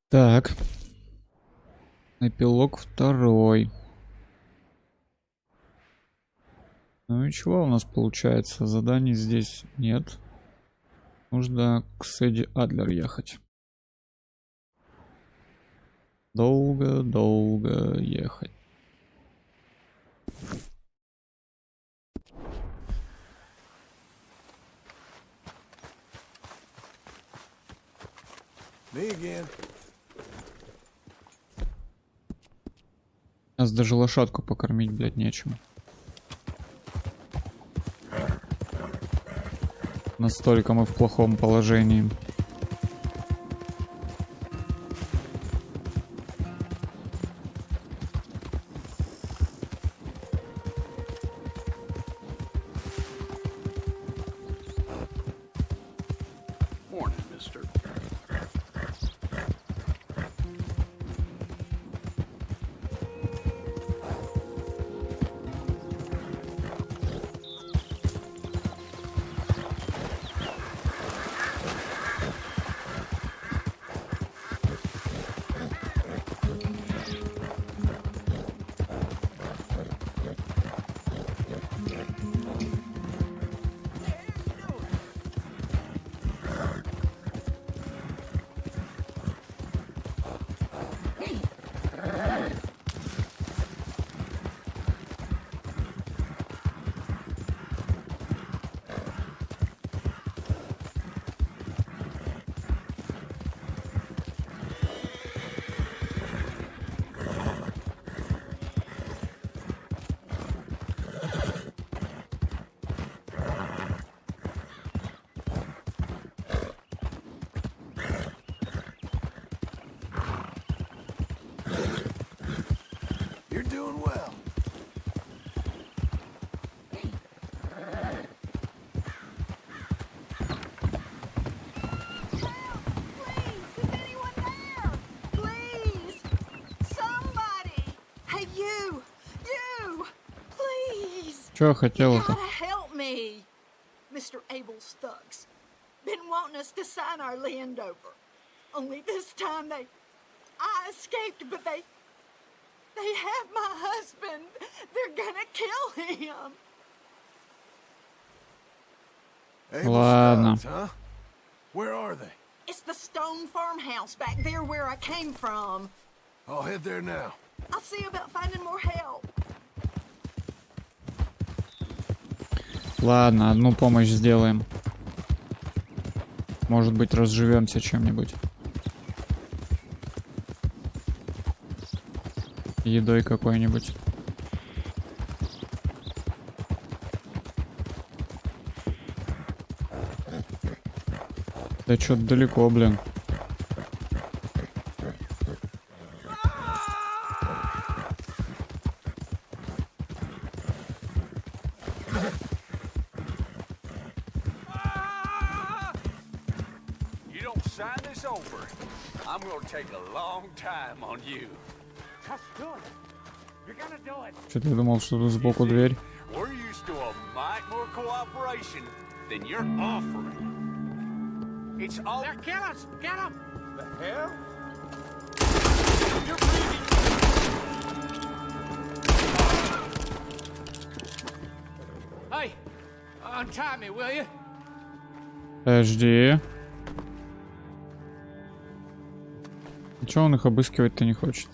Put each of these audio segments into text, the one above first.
Так. Эпилог 2. Ну и чего у нас получается? Заданий здесь нет. Нужно к Сэдди Адлер ехать. Долго ехать. Me again. Нас даже лошадку покормить, блядь, нечем. Настолько мы в плохом положении. Morning, mister. You're doing well. Is anyone there? Please! Somebody! Hey, you! Please! Чё You хотела-то? gotta help me! Mr. Abel's thugs. Been wanting us to sign our land over. Only this time I escaped, but they have my husband. They're gonna kill him. Abel's Ладно. thugs, huh? Where are they? It's the stone farmhouse back there where I came from. I'll head there now. I'll see about finding more help. Ладно, одну помощь сделаем. Может быть, разживемся чем-нибудь. Едой какой-нибудь. Да чё-то далеко, блин. You don't sign this over, I'm gonna take a long time on you. Just do it. You're gonna do it. Что-то я думал, что тут сбоку дверь. We're used to a mite more cooperation than you're offering. It's all They're killers. Get them. the hell? You're breathing. Hey, untie me, will you? Подожди. Чё он их обыскивать-то не хочет?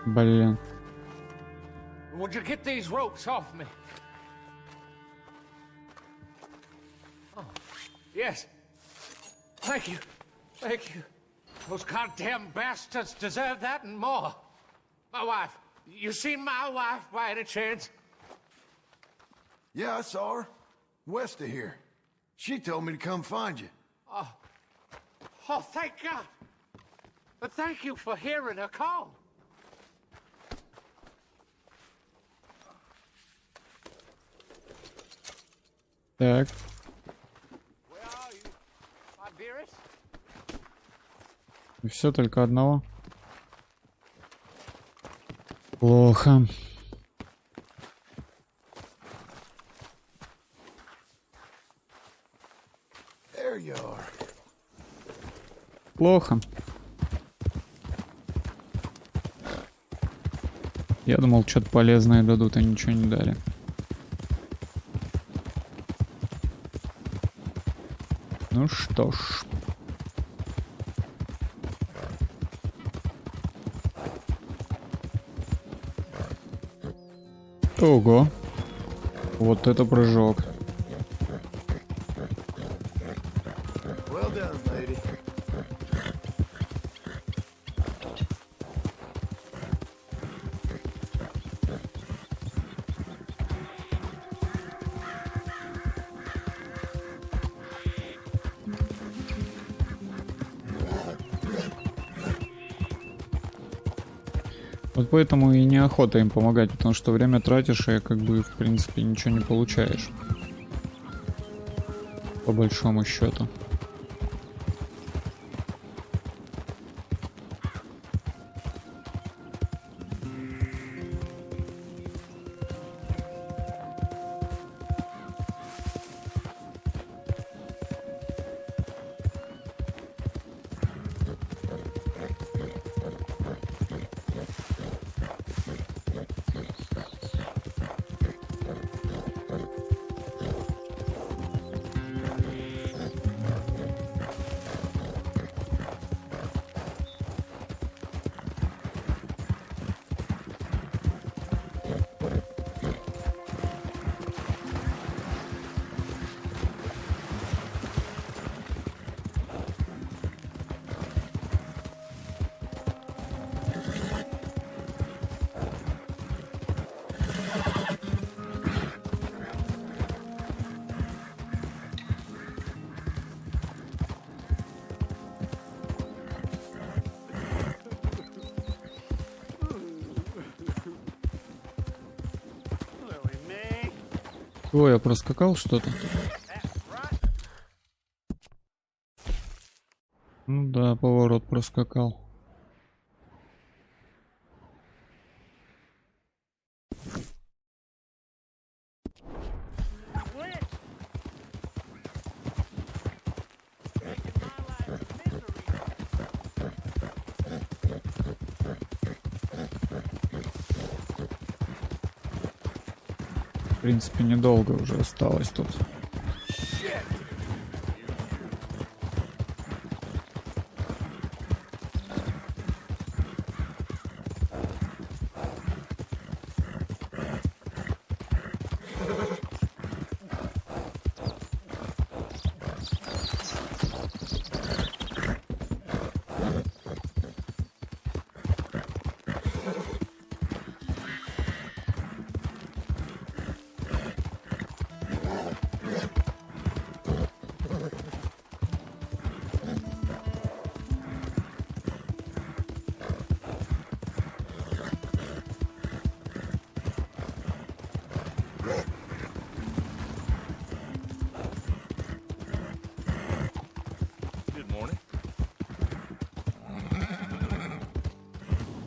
Блин. Would you get these ropes off me? Oh, yes. Thank you. Thank you. Those goddamn bastards deserve that and more. My wife. You seen my wife by any chance? Yeah, I saw her. West of here. She told me to come find you. Oh, thank God. But thank you for hearing her call. Так. Where are you, my dearest? И все только одного. Плохо. There you are. Плохо. Я думал, что-то полезное дадут, а ничего не дали. Ну что ж. Ого. Вот это прыжок. Well done, lady. Вот поэтому и неохота им помогать, потому что время тратишь, и как бы в принципе ничего не получаешь. По большому счету. Ой, я проскакал что-то. Ну да, поворот проскакал. В принципе, недолго уже осталось тут.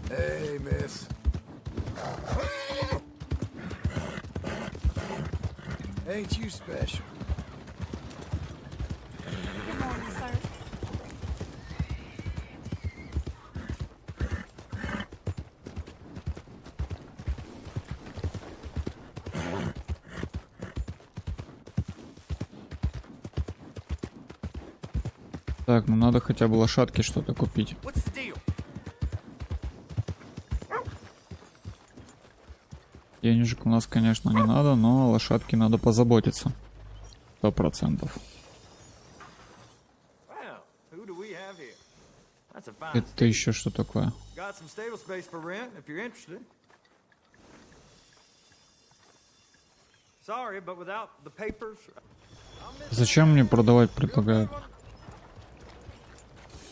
Hey, miss. Ain't you special? Good morning, sir. Так, ну надо хотя бы лошадке что-то купить. What's the deal? Денежек у нас, конечно, не надо, но о лошадке надо позаботиться. 100%. Well, who do we have here? That's a fine Это еще что такое? Got some stable space for rent if you're interested. Sorry, but without the papers. Зачем мне продавать предлагают?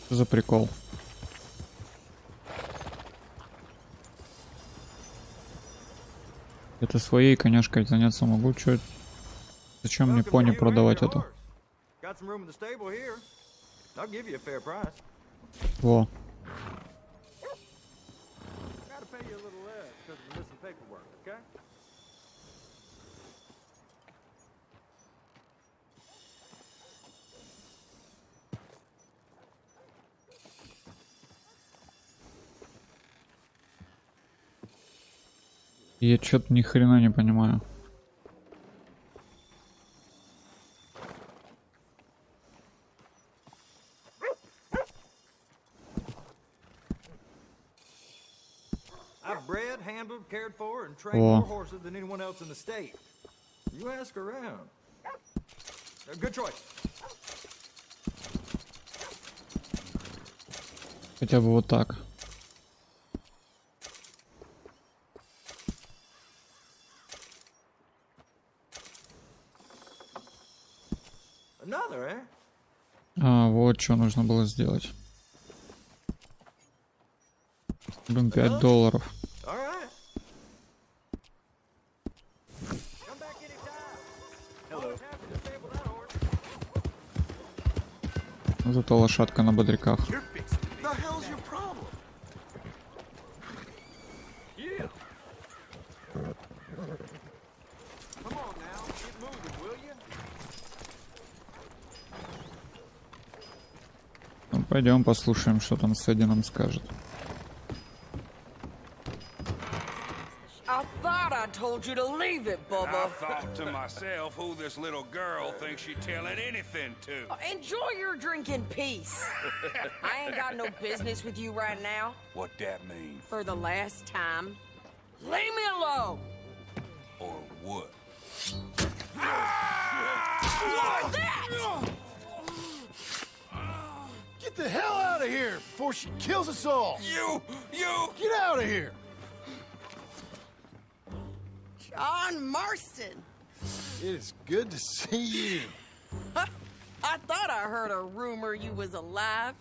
Что за прикол? Это своей коняшкой заняться могу. Чё? Зачем мне пони продавать эту? Got some room in the stable here. I'll give you a fair price. Во. Gotta pay you a little less because of the missing paperwork, okay? Я что-то ни хрена не понимаю. I've bred, handled, cared for, and trained more horses than anyone else in the state. You ask around. Good choice. Хотя бы вот так. Another, eh? А, вот что нужно было сделать. Блин, $5. All right. Come back anytime. Hello. Happy to disable that horse. Зато лошадка на бодряках. The hell's your problem? Yeah. Come on now, get moving, will you? Ну, пойдем послушаем, что там Сэдди нам скажет. I thought I told you to leave it, I Bubba. thought to myself who this little girl thinks she's telling anything to. Enjoy your drink in peace. I ain't got no business with you right now. What that mean? For the last time, leave me alone. Or what? Like that! Get the hell out of here before she kills us all! You! Get out of here! John Marston. It is good to see you. I thought I heard a rumor you was alive.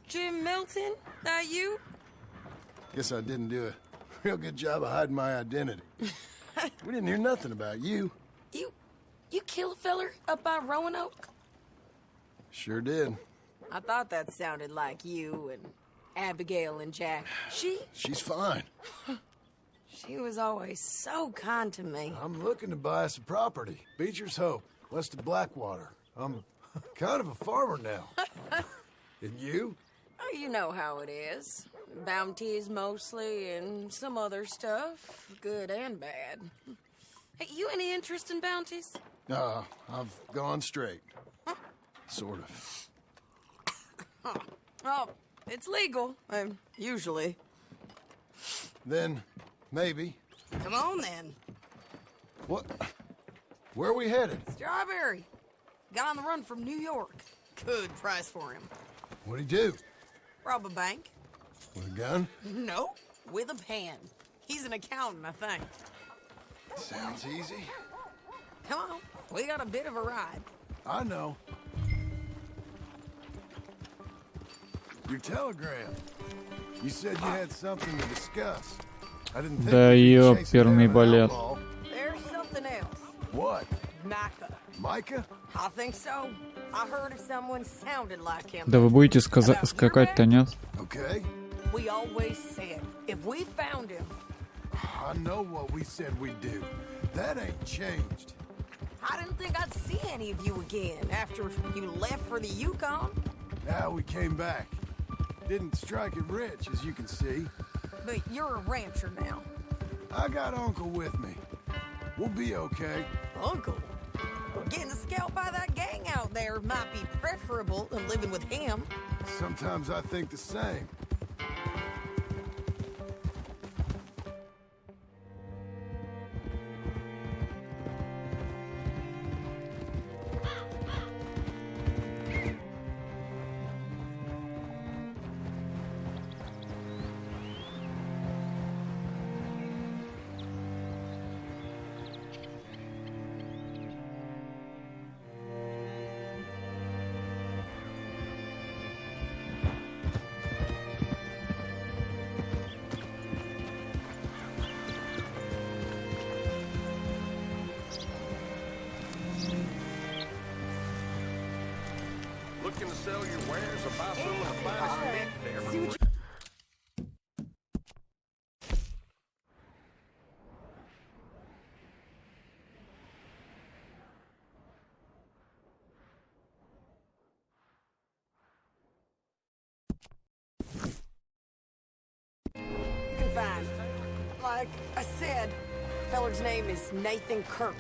Jim Milton, that you? Guess I didn't do a real good job of hiding my identity. We didn't hear nothing about you. You kill a feller up by Roanoke? Sure did. I thought that sounded like you and Abigail and Jack. She's fine. She was always so kind to me. I'm looking to buy us a property. Бичерс-Хоуp, west of Blackwater. I'm kind of a farmer now. And you? Oh, you know how it is. Bounties mostly and some other stuff, good and bad. Hey, you any interest in bounties? I've gone straight. Sort of. Oh, it's legal, usually. Then, maybe. Come on, then. What? Where are we headed? Strawberry. Got on the run from New York. Good price for him. What'd he do? Rob a bank? With a gun? No, with a pen. He's an accountant, I think. Sounds easy. Come on, we got a bit of a ride. I know. Your telegram. You said you had something to discuss. I didn't think Да you'd be chasing down ёперный an балет. outlaw. There's something else. What? Micah. Micah? I think so. I heard of someone sounded like him. Да вы будете скакать-то, нет? Okay. We always said, if we found him, I know what we said we'd do. That ain't changed. I didn't think I'd see any of you again after you left for the Yukon. Now we came back. Didn't strike it rich, as you can see. But you're a rancher now. I got Uncle with me. We'll be okay. Uncle? Getting scalped by that gang out there might be preferable than living with him. Sometimes I think the same. Looking to sell your wares or buy some of the finest mint there. You can find, like I said, Feller's name is Nathan Kirk.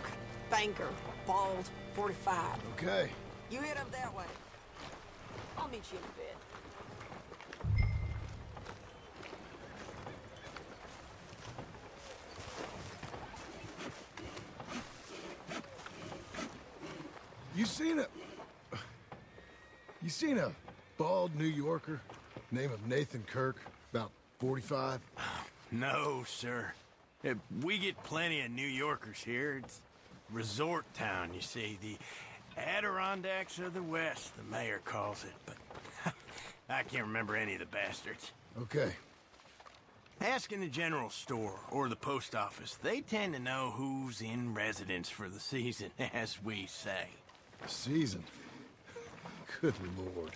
Banker. Bald. 45. Okay. You head up that way. I'll meet you in a bit. You seen a bald New Yorker, name of Nathan Kirk, about 45? No, sir. We get plenty of New Yorkers here. It's resort town, you see. The Adirondacks of the West, the mayor calls it. But I can't remember any of the bastards. Okay. Ask in the general store or the post office. They tend to know who's in residence for the season, as we say. Season? Good Lord.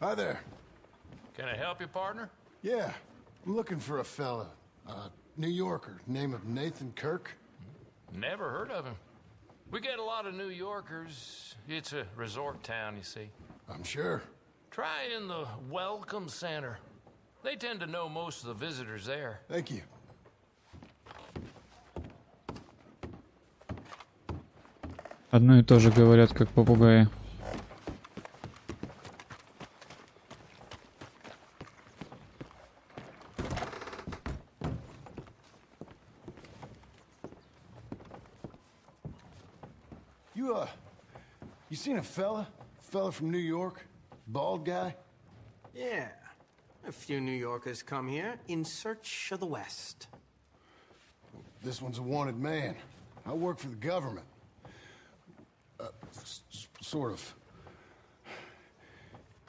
Hi there. Can I help you, partner? Yeah, I'm looking for a fella. New Yorker, name of Nathan Kirk. Never heard of him. We get a lot of New Yorkers. It's a resort town, you see. I'm sure. Try in the Welcome Center. They tend to know most of the visitors there. Thank you. Одно и то же говорят, как попугаи. You seen a fella? Fella from New York? Bald guy? Yeah. A few New Yorkers come here in search of the West. This one's a wanted man. I work for the government. Sort of.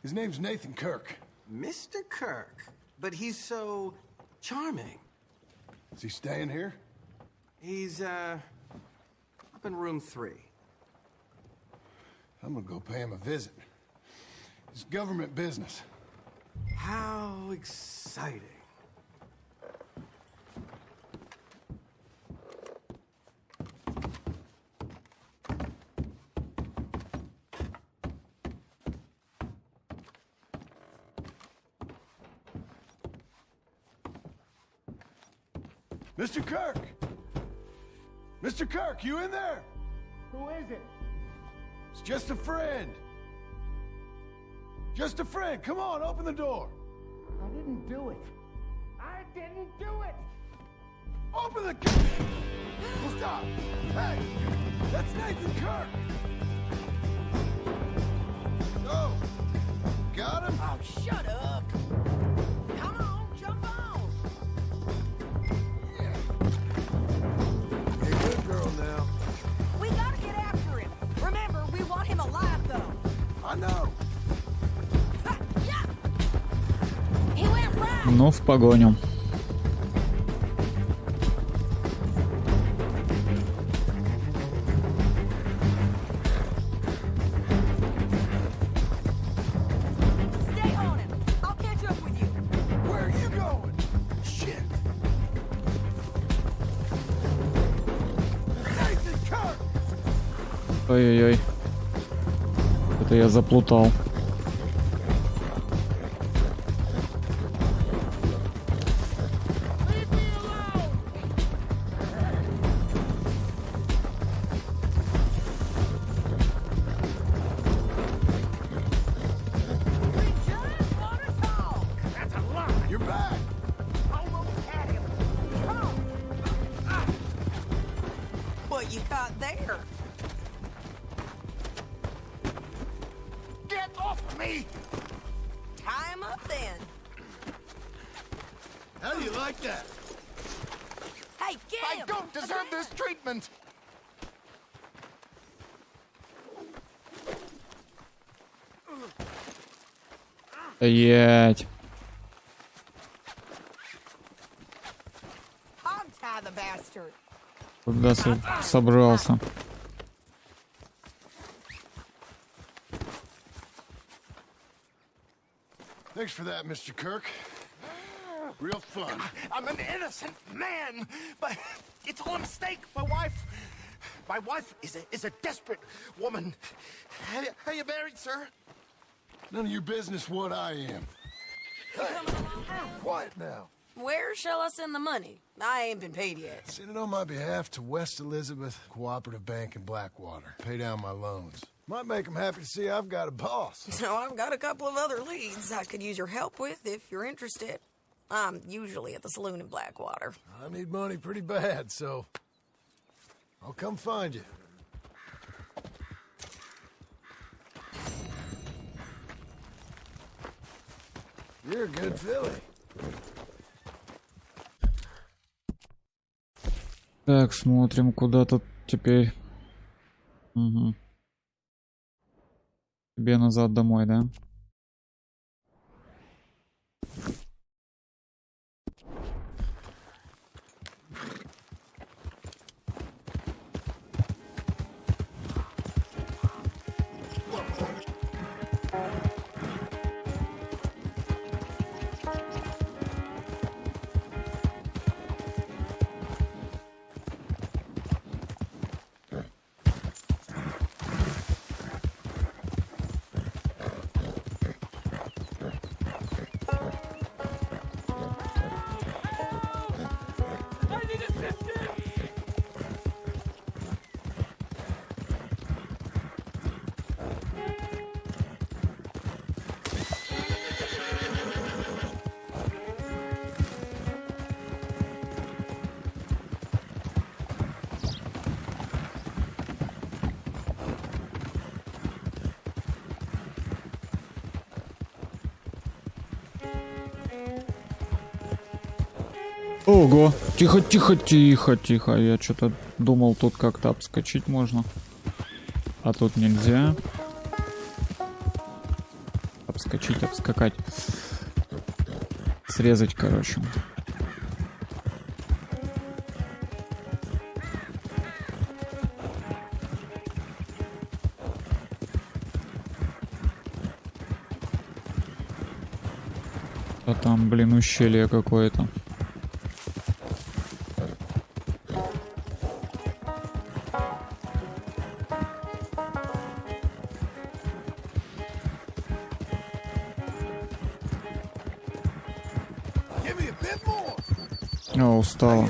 His name's Nathan Kirk. Mr. Kirk? But he's so charming. Is he staying here? He's, up in room 3. I'm gonna go pay him a visit. It's government business. How exciting. Mr. Kirk! Mr. Kirk, you in there? Who is it? It's just a friend. Just a friend. Come on, open the door. I didn't do it. I didn't do it! Open the... Stop! Hey! That's Nathan Kirk! Oh! Got him? Oh, shut up! Come on, jump on! Yeah. Hey, good girl now. We gotta get after him. Remember, we want him alive, though. I know. Ha, yeah. He went right. Ну, в погоню. Stay on him. I'll catch up with you. Where are you going? Shit. Nathan Kirk! Ой-ой-ой. Это я заплутал. You're back! What you got there? Get off of me! Tie him up then. How do you like that? Hey, get him! I don't deserve this treatment! Стоять. Hog-tie the bastard. Куда собрался? Thanks for that, Mr. Kirk. Real fun. I'm an innocent man, but it's all a mistake. My wife is a desperate woman. How you married, sir? None of your business what I am. Quiet now. Where shall I send the money? I ain't been paid yet. Send it on my behalf to West Elizabeth Cooperative Bank in Blackwater. Pay down my loans. Might make them happy to see I've got a boss. So I've got a couple of other leads I could use your help with if you're interested. I'm usually at the saloon in Blackwater. I need money pretty bad, so I'll come find you. You're a good filly. Так, смотрим, куда тут теперь. Угу. Тебе назад домой, да? Ого! Тихо, тихо, тихо, тихо. Я что-то думал, тут как-то обскочить можно. А тут нельзя. Обскочить, обскакать. Срезать, короче. А там, блин, ущелье какое-то. О, устала.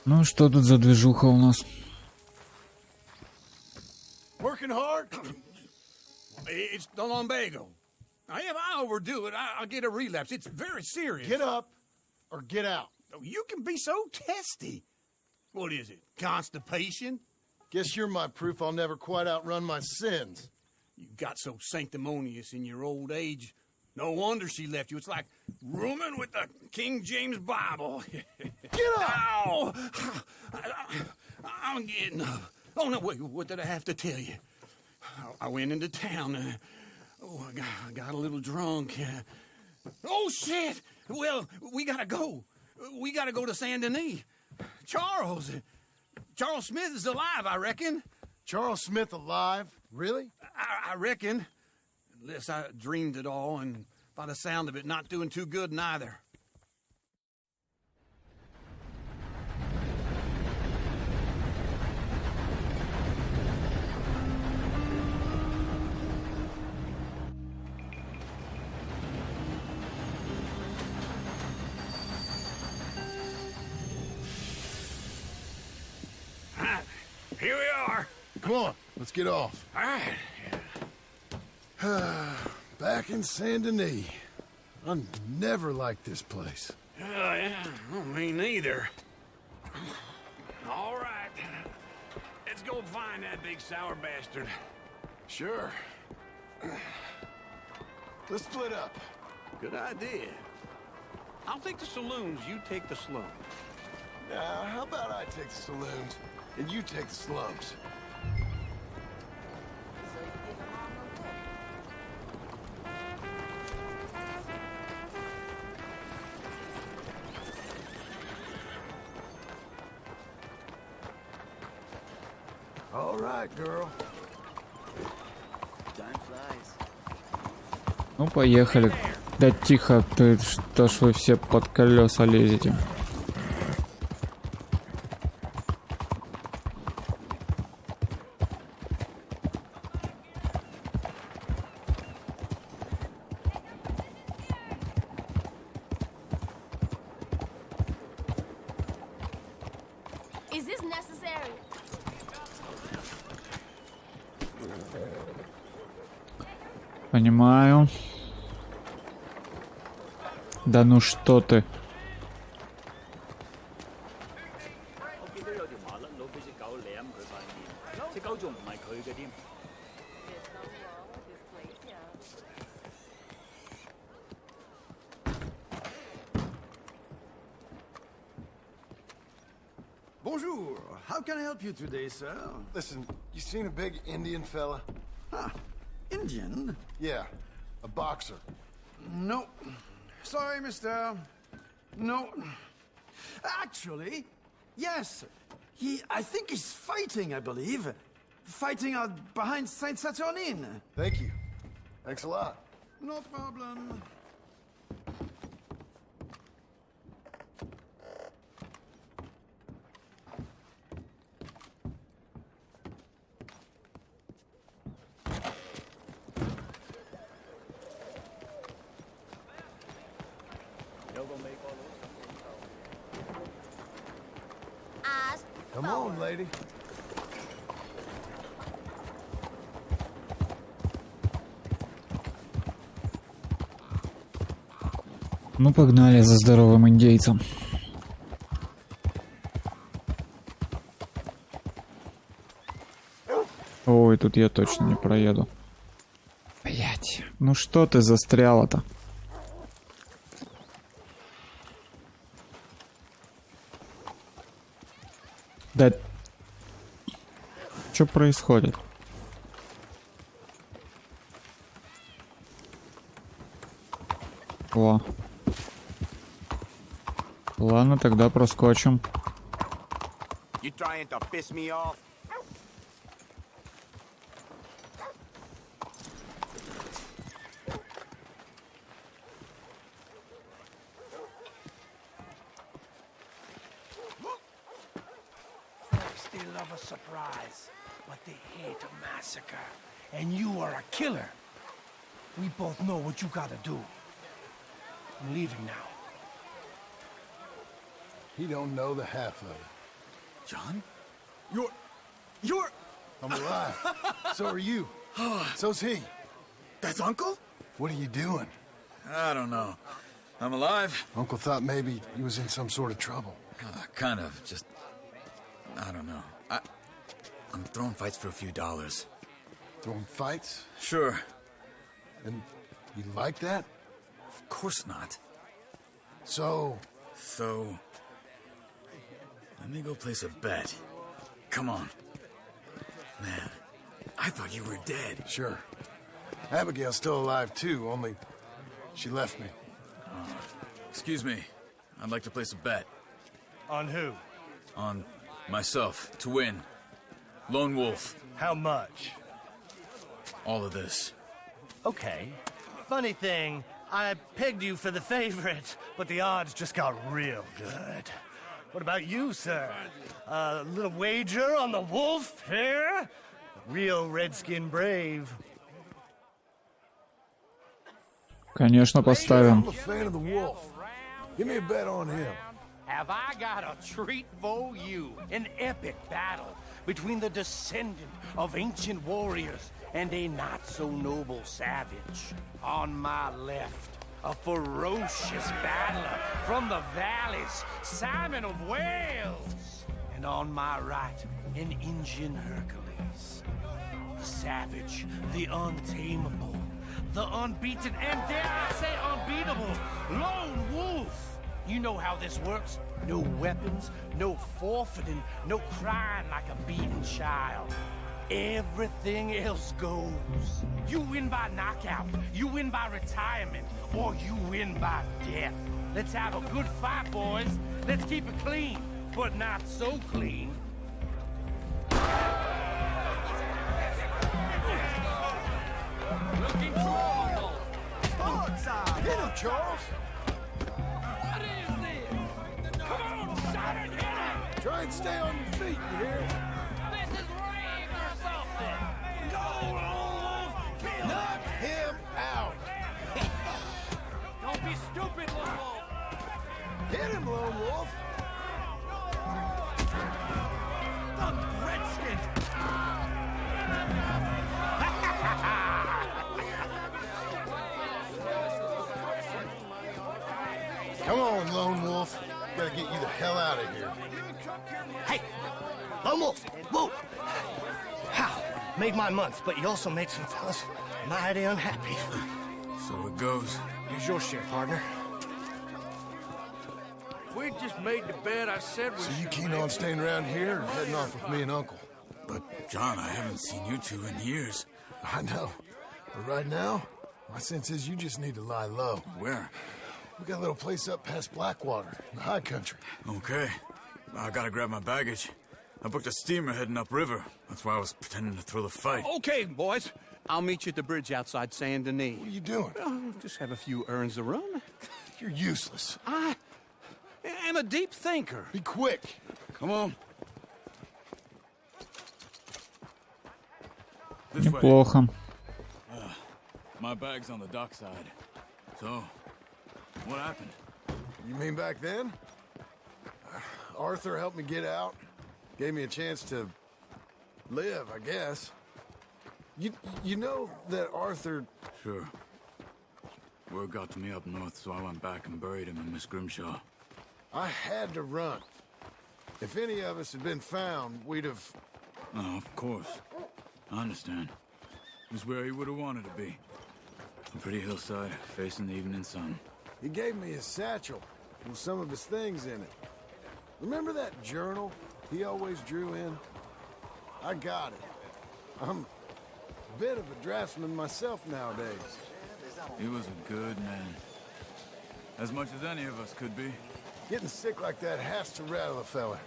Ну, что тут за движуха у нас? Working hard? It's the lumbago. If I overdo it, I'll get a relapse. It's very serious. Get up or get out. You can be so testy. What is it? Constipation? Guess you're my proof I'll never quite outrun my sins. You got so sanctimonious in your old age. No wonder she left you. It's like rooming with the King James Bible. Get up! Ow! I'm getting up. Oh, no, wait, what did I have to tell you? I went into town. I got a little drunk. Oh, shit! Well, we gotta go. We gotta go to Saint Denis. Charles Smith is alive, I reckon. Charles Smith alive? Really? I reckon. Unless I dreamed it all, and by the sound of it, not doing too good neither. Here we are. Come on, let's get off. All right. Back in Saint Denis. I never liked this place. Yeah, well, me neither. All right. Let's go find that big sour bastard. Sure. Let's split up. Good idea. I'll take the saloons, you take the slums. Now, how about I take the saloons and you take the slums? All right, girl. Time flies. Ну, поехали. Да тихо, ты что ж вы все под колеса лезете? Is this necessary? Понимаю. Да ну что ты? Bonjour. How can I help you today, sir? Listen, you seen a big Indian fella? Huh. Indian? Yeah, a boxer. No. Sorry, mister. No. Actually, yes. I think he's fighting, I believe. Fighting out behind Saint Saturnin. Thank you. Thanks a lot. No problem. Come on, lady. Ну, погнали за здоровым индейцем. Ой, тут я точно не проеду. Блять, ну что ты застряла-то? Да... Что происходит? О. Ладно, тогда проскочим. You trying to piss me off? They love a surprise, but they hate a massacre. And you are a killer. We both know what you gotta do. I'm leaving now. He don't know the half of it. John? You're... I'm alive. So are you. So's he. That's Uncle? What are you doing? I don't know. I'm alive. Uncle thought maybe he was in some sort of trouble. Kind of. Just... I don't know. I'm throwing fights for a few dollars. Throwing fights? Sure. And you like that? Of course not. So... Let me go place a bet. Come on. Man, I thought you were dead. Sure. Abigail's still alive too, only she left me. Excuse me. I'd like to place a bet. On who? On myself, to win. Lone Wolf. How much? All of this. Okay. Funny thing, I pegged you for the favorite, but the odds just got real good. What about you, sir? A little wager on the wolf here? Real redskin brave. Конечно, поставим. I'm a fan of the wolf. Give me a bet on him. have I got a treat for you. An epic battle between the descendant of ancient warriors and a not-so-noble savage. On my left, a ferocious battler from the valleys, Simon of Wales. And on my right, an Indian Hercules. The savage, the untamable, the unbeaten, and dare I say unbeatable, lone wolf. You know how this works. No weapons, no forfeiting, no crying like a beaten child. Everything else goes. You win by knockout, you win by retirement, or you win by death. Let's have a good fight, boys. Let's keep it clean, but not so clean. Looking trouble. Onside! Hit him, Charles! What is this? Come on, shot it, hit him! Try and stay on your feet, you hear? This is rain or something! Go, Lone Wolf! Kill Knock him out! Don't be stupid, Lone Wolf! Hit him, Lone Wolf! The Redskins! Come on, Lone Wolf. Gotta get you the hell out of here. Hey, Lone Wolf, whoa! How? Made my month, but you also made some fellas mighty unhappy. So it goes. Here's your share, partner. We just made the bed I said we So you should keen make. on staying around here or heading off with me and Uncle? But, John, I haven't seen you two in years. I know. But right now, my sense is you just need to lie low. Where? We got a little place up past Blackwater, in the high country. Okay. I gotta grab my baggage. I booked a steamer heading upriver. That's why I was pretending to throw the fight. Okay, boys. I'll meet you at the bridge outside Saint Denis. What are you doing? Oh, just have a few errands to run. You're useless. I am a deep thinker. Be quick. Come on. This way. Неплохо. My bag's on the dockside. So, what happened? You mean back then? Arthur helped me get out. Gave me a chance to live, I guess. You know that Arthur... Sure. Word got to me up north, so I went back and buried him in Miss Grimshaw. I had to run. If any of us had been found, we'd have... Oh, of course. I understand. It was where he would have wanted to be. A pretty hillside, facing the evening sun. He gave me his satchel with some of his things in it. Remember that journal he always drew in? I got it. I'm a bit of a draftsman myself nowadays. He was a good man. As much as any of us could be. Getting sick like that has to rattle a fella.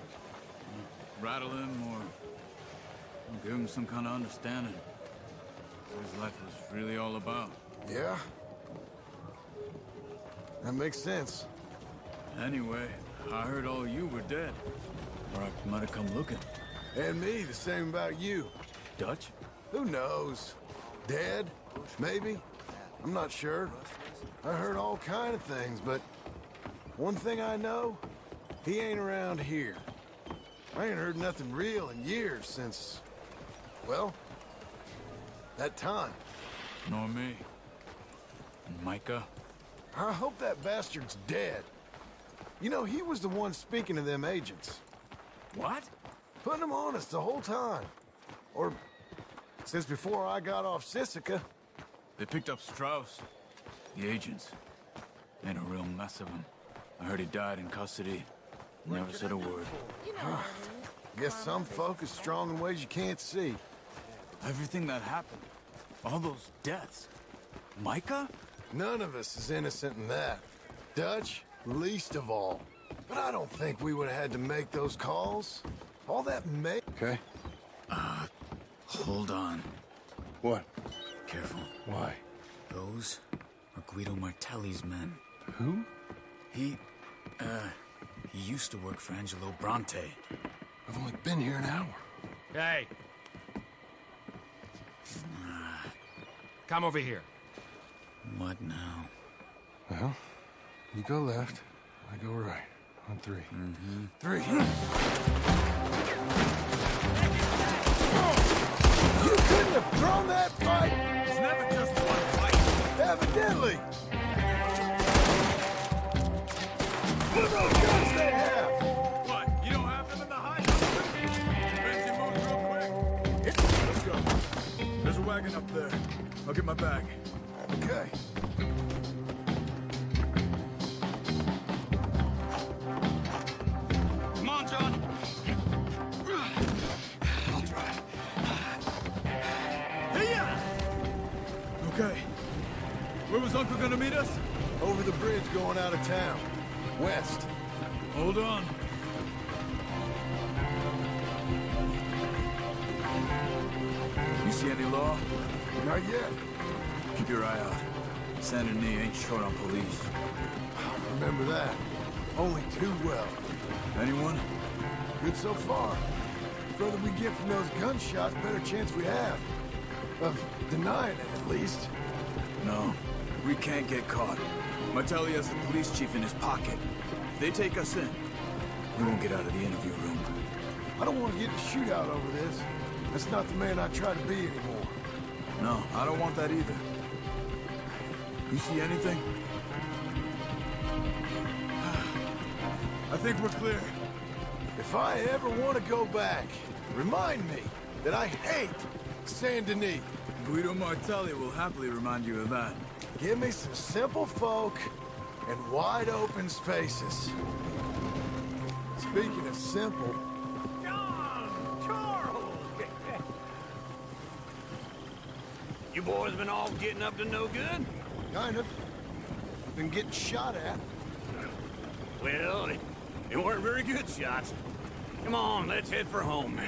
Rattle him or give him some kind of understanding. What his life was really all about. Yeah? That makes sense. Anyway, I heard all you were dead. Or I might have come looking. And me, the same about you. Dutch? Who knows? Dead? Maybe? I'm not sure. I heard all kind of things, but one thing I know, he ain't around here. I ain't heard nothing real in years since, well, that time. Nor me. And Micah? I hope that bastard's dead. You know, he was the one speaking to them agents. What? Putting them on us the whole time. Or since before I got off Sisika. They picked up Strauss. The agents. Made a real mess of him. I heard he died in custody. Never said a word. Guess some folk is strong in ways you can't see. Everything that happened. All those deaths. Micah? None of us is innocent in that. Dutch, least of all. But I don't think we would have had to make those calls. All that Okay. Hold on. What? Careful. Why? Those are Guido Martelli's men. Who? He used to work for Angelo Bronte. I've only been here an hour. Hey. Come over here. What now? Well, you go left, I go right. On three. Mm-hmm. Three. You couldn't have thrown that fight! It's never just one fight. Evidently! What are those guns they have? What? You don't have them in the high country? Fancy moves real quick. Let's go. There's a wagon up there. I'll get my bag. Okay. Come on, John. I'll drive. Hey-ya! Okay. Where was Uncle gonna meet us? Over the bridge going out of town. West. Hold on. You see any law? Not yet. Keep your eye out. Saint Denis ain't short on police. Remember that. Only too well. Anyone? Good so far. Further we get from those gunshots, better chance we have. Of denying it, at least. No. We can't get caught. Martelli has the police chief in his pocket. If they take us in, we won't get out of the interview room. I don't want to get in a shootout over this. That's not the man I try to be anymore. No, I don't want that either. You see anything? I think we're clear. If I ever want to go back, remind me that I hate Saint Denis. Guido Martelli will happily remind you of that. Give me some simple folk and wide open spaces. Speaking of simple... John! Charles! You boys been all getting up to no good? Kind of. Been getting shot at. Well, they weren't very good shots. Come on, let's head for home.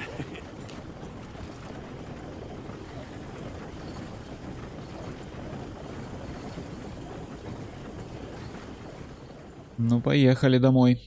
Ну, поехали домой.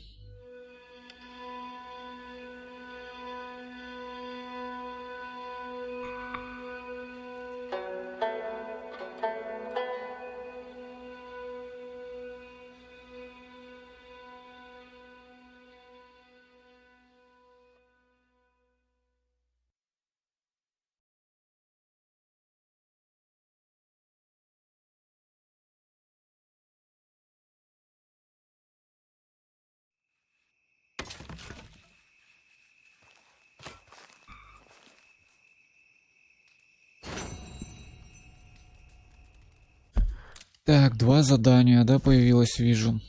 Так, 2 задания, да, появилось, вижу.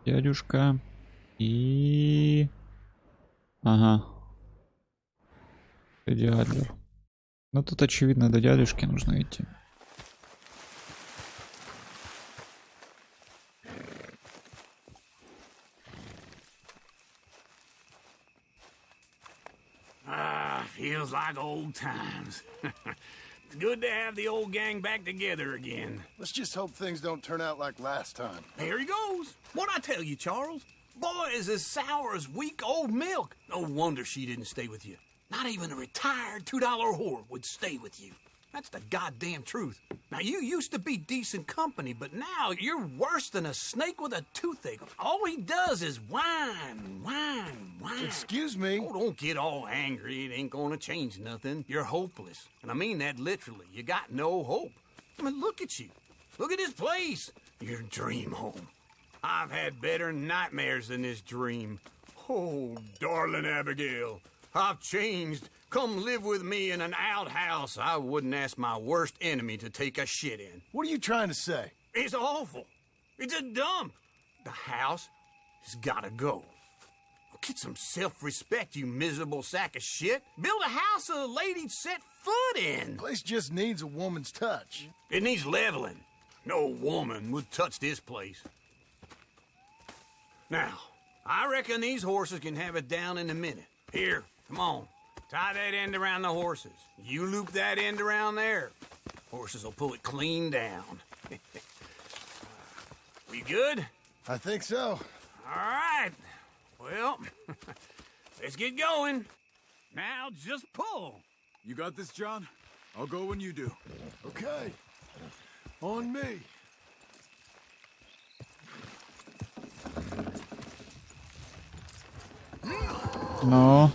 Дядюшка и... Ага. Эдди Адлер. Ну, тут, очевидно, до дядюшки нужно идти. Feels like old times. It's good to have the old gang back together again. Let's just hope things don't turn out like last time. There he goes. What'd I tell you, Charles? Boy is as sour as week-old milk. No wonder she didn't stay with you. Not even a retired $2 whore would stay with you. That's the goddamn truth. Now, you used to be decent company, but now you're worse than a snake with a toothache. All he does is whine, whine, whine. Excuse me? Oh, don't get all angry. It ain't gonna change nothing. You're hopeless. And I mean that literally. You got no hope. I mean, look at you. Look at this place. Your dream home. I've had better nightmares than this dream. Oh, darling Abigail, I've changed. Come live with me in an outhouse I wouldn't ask my worst enemy to take a shit in. What are you trying to say? It's awful. It's a dump. The house has gotta go. Get some self-respect, you miserable sack of shit. Build a house a lady'd set foot in. Place just needs a woman's touch. It needs leveling. No woman would touch this place. Now, I reckon these horses can have it down in a minute. Here, come on. Tie that end around the horses. You loop that end around there. Horses will pull it clean down. We good? I think so. All right. Well, let's get going. Now just pull. You got this, John? I'll go when you do. Okay. On me. Но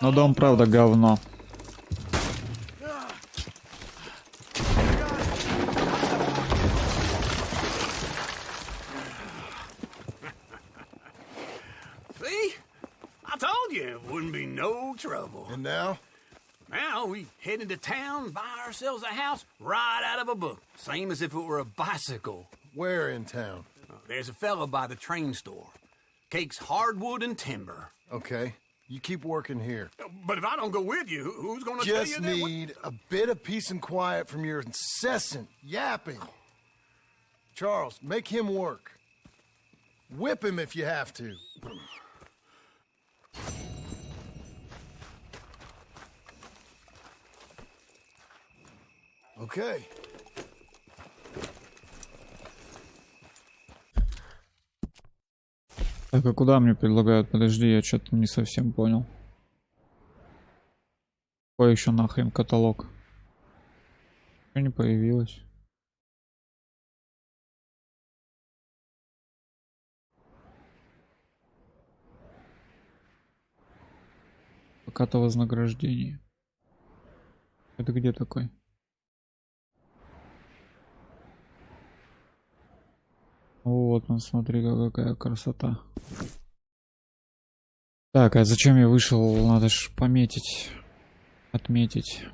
дом, правда, говно. See? I told you it wouldn't be no trouble. And now? Now we head into town, buy ourselves a house right out of a book. Same as if it were a bicycle. Where in town? There's a fella by the train store. Cakes hardwood and timber. Okay. You keep working here. But if I don't go with you, who's gonna tell you Just that? need a bit of peace and quiet from your incessant yapping. Charles, make him work. Whip him if you have to. Okay. Так, а куда мне предлагают? Подожди, я что-то не совсем понял. Какой еще нахрен каталог? Что не появилось? Пока-то вознаграждение. Это где такой? Вот, ну смотри, какая красота. Так, а зачем я вышел? Надо ж пометить. Отметить.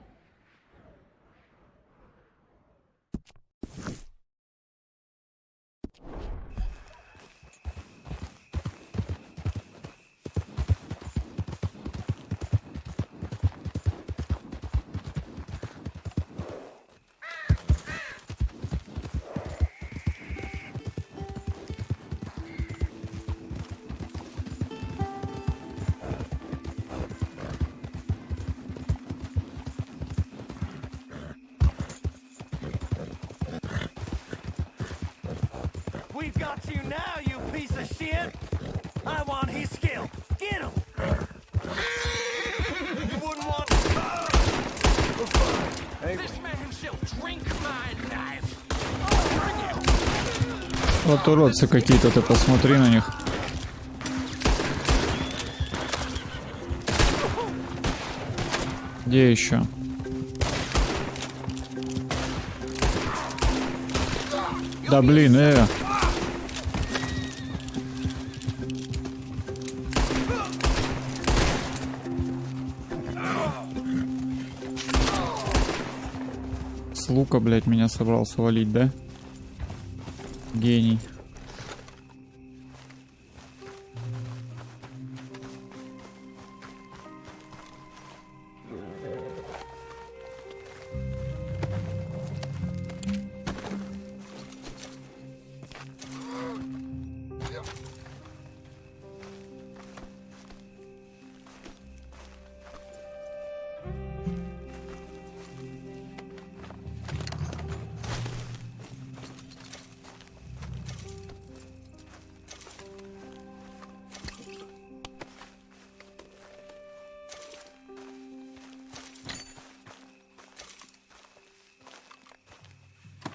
We've got you now, you piece of shit! I want his skill. Get him! You wouldn't want... Hey. This man shall drink my knife. Вот уродцы какие-то, ты посмотри на них. Где еще? Да блин, С лука, блядь, меня собрался валить, да? Гений.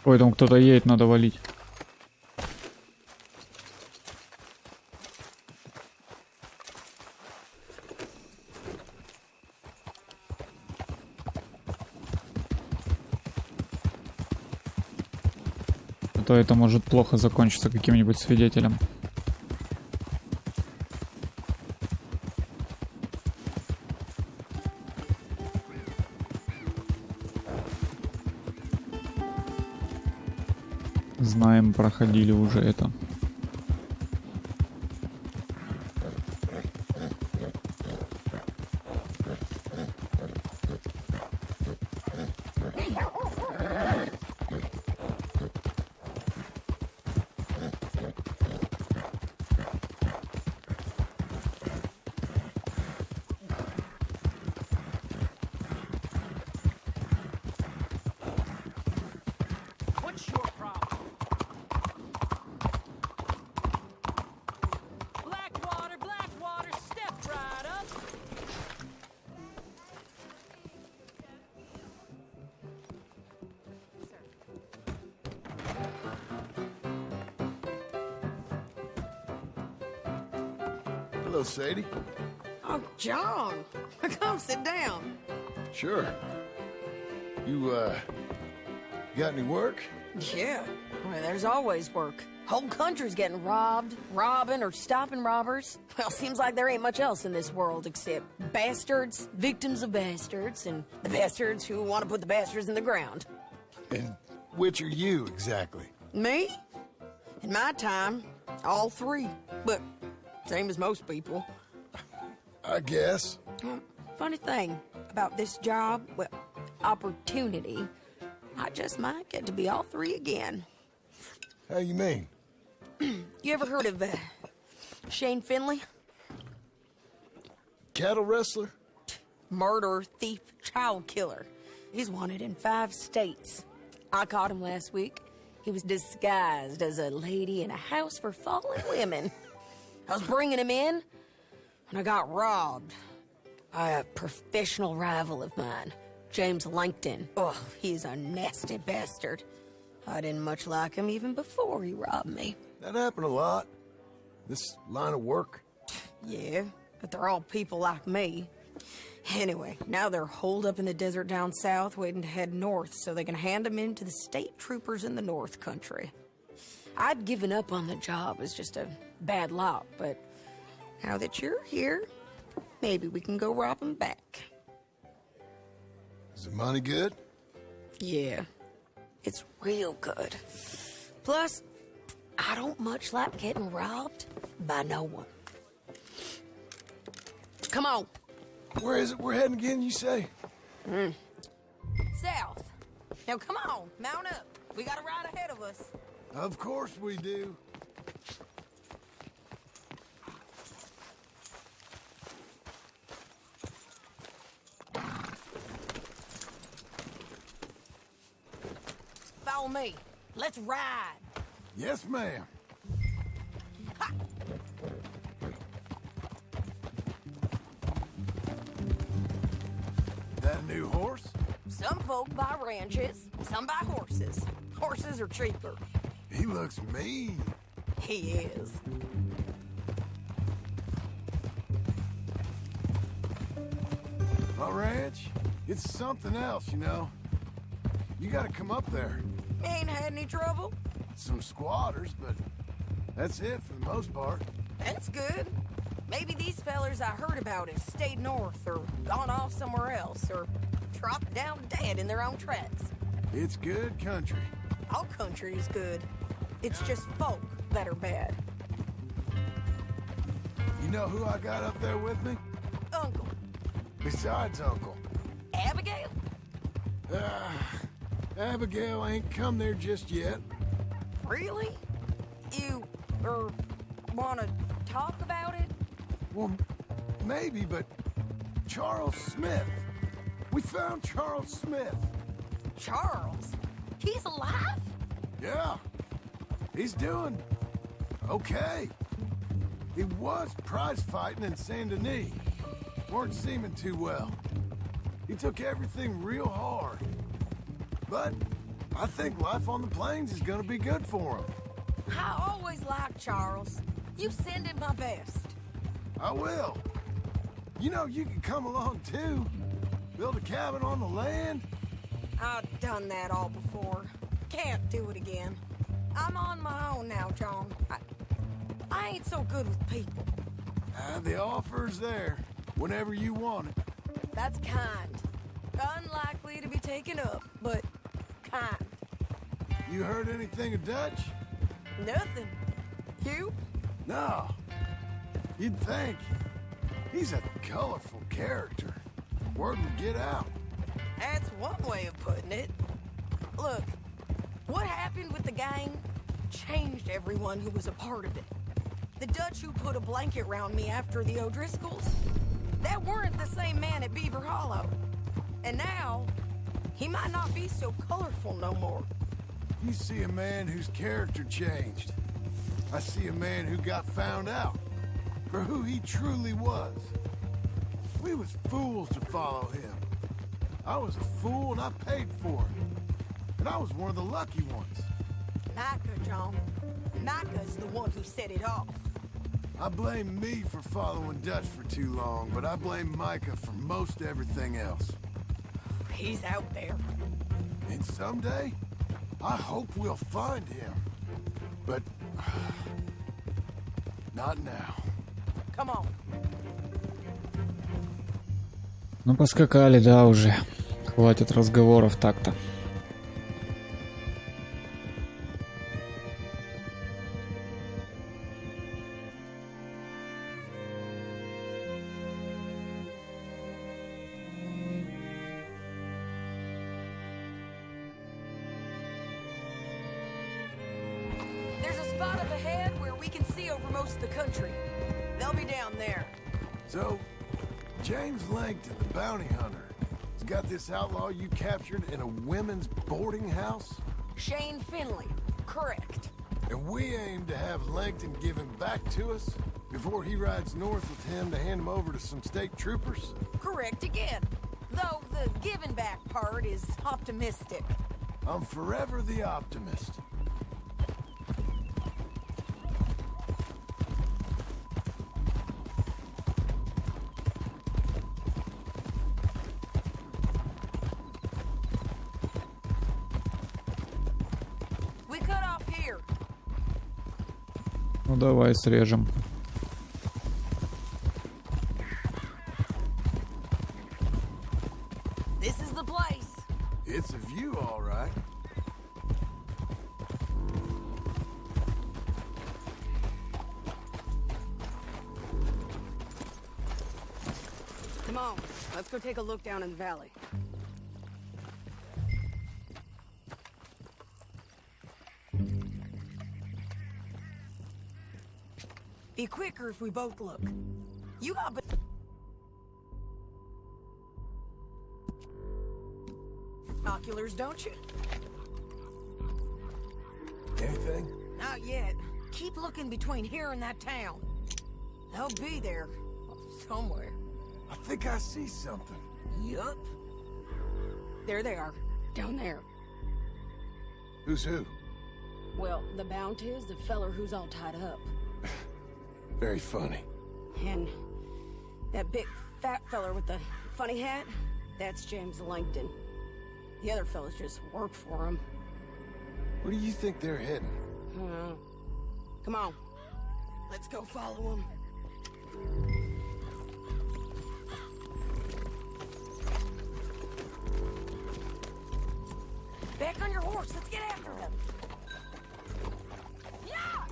Ой, там кто-то едет, надо валить. А то это может плохо закончиться каким-нибудь свидетелем. Знаем, проходили уже это. Hello, Sadie. Oh, John, come sit down. Sure. You, got any work? Yeah, well, there's always work. Whole country's getting robbed, robbing, or stopping robbers. Well, seems like there ain't much else in this world except bastards, victims of bastards, and the bastards who want to put the bastards in the ground. And which are you, exactly? Me? In my time, all three. But same as most people. I guess. Funny thing about this job, well, opportunity, I just might get to be all three again. How you mean? You ever heard of Shane Finley? Cattle wrestler? Murderer, thief, child killer. He's wanted in 5 states. I caught him last week. He was disguised as a lady in a house for fallen women. I was bringing him in, and I got robbed by a professional rival of mine, James Langton. Oh, he's a nasty bastard. I didn't much like him even before he robbed me. That happened a lot. This line of work. Yeah, but they're all people like me. Anyway, now they're holed up in the desert down south, waiting to head north so they can hand them in to the state troopers in the north country. I'd given up on the job as just a bad lot, but now that you're here, maybe we can go rob them back. Is the money good? Yeah, it's real good. Plus, I don't much like getting robbed by no one. Come on. Where is it we're heading again, you say? South. Now come on, mount up. We got a ride ahead of us. Of course we do. Follow me. Let's ride. Yes, ma'am. That a new horse? Some folk buy ranches, some buy horses. Horses are cheaper. He looks mean. He is. My ranch, it's something else, you know. You gotta come up there. Ain't had any trouble? Some squatters, but that's it for the most part. That's good. Maybe these fellers I heard about have stayed north or gone off somewhere else or dropped down dead in their own tracks. It's good country. All country is good. It's just folk that are bad. You know who I got up there with me? Uncle. Besides Uncle. Abigail? Abigail ain't come there just yet. Really? You, wanna talk about it? Well, maybe, but Charles Smith. We found Charles Smith. Charles? He's alive? Yeah. He's doing okay. He was prize fighting in Saint Denis. Weren't seeming too well. He took everything real hard. But I think life on the plains is gonna be good for him. I always liked Charles. You send him my best. I will. You know, you can come along too. Build a cabin on the land. I've done that all before. Can't do it again. I'm on my own now, John. I ain't so good with people. The offer's there, whenever you want it. That's kind. Unlikely to be taken up, but kind. You heard anything of Dutch? Nothing. You? No. You'd think. He's a colorful character. Word would get out. That's one way of putting it. Look, what happened with the gang changed everyone who was a part of it. The Dutch who put a blanket round me after the O'Driscolls, that weren't the same man at Beaver Hollow. And now, he might not be so colorful no more. You see a man whose character changed. I see a man who got found out for who he truly was. We was fools to follow him. I was a fool and I paid for it. And I was one of the lucky ones. Micah, John. Micah's the one who set it off. I blame me for following Dutch for too long, but I blame Micah for most everything else. He's out there. And someday, I hope we'll find him. But not now. Come on. Ну, поскакали, да, уже. Хватит разговоров так-то. There's a spot up ahead where we can see over most of the country. They'll be down there. So, James Langton, the bounty hunter, has got this outlaw you captured in a women's boarding house? Shane Finley. Correct. And we aim to have Langton give him back to us before he rides north with him to hand him over to some state troopers? Correct again. Though the giving back part is optimistic. I'm forever the optimist. We cut off here. Ну, давай срежем. This is the place. It's a view, all right. Come on, let's go take a look down in the valley. Be quicker if we both look. You got binoculars, don't you? Anything? Not yet. Keep looking between here and that town. They'll be there. Somewhere. I think I see something. Yup. There they are. Down there. Who's who? Well, the bounty is the feller who's all tied up. Very funny. And that big fat feller with the funny hat, that's James Langton. The other fellas just work for him. Where do you think they're heading? Come on. Let's go follow him. Back on your horse. Let's get after them. Yeah!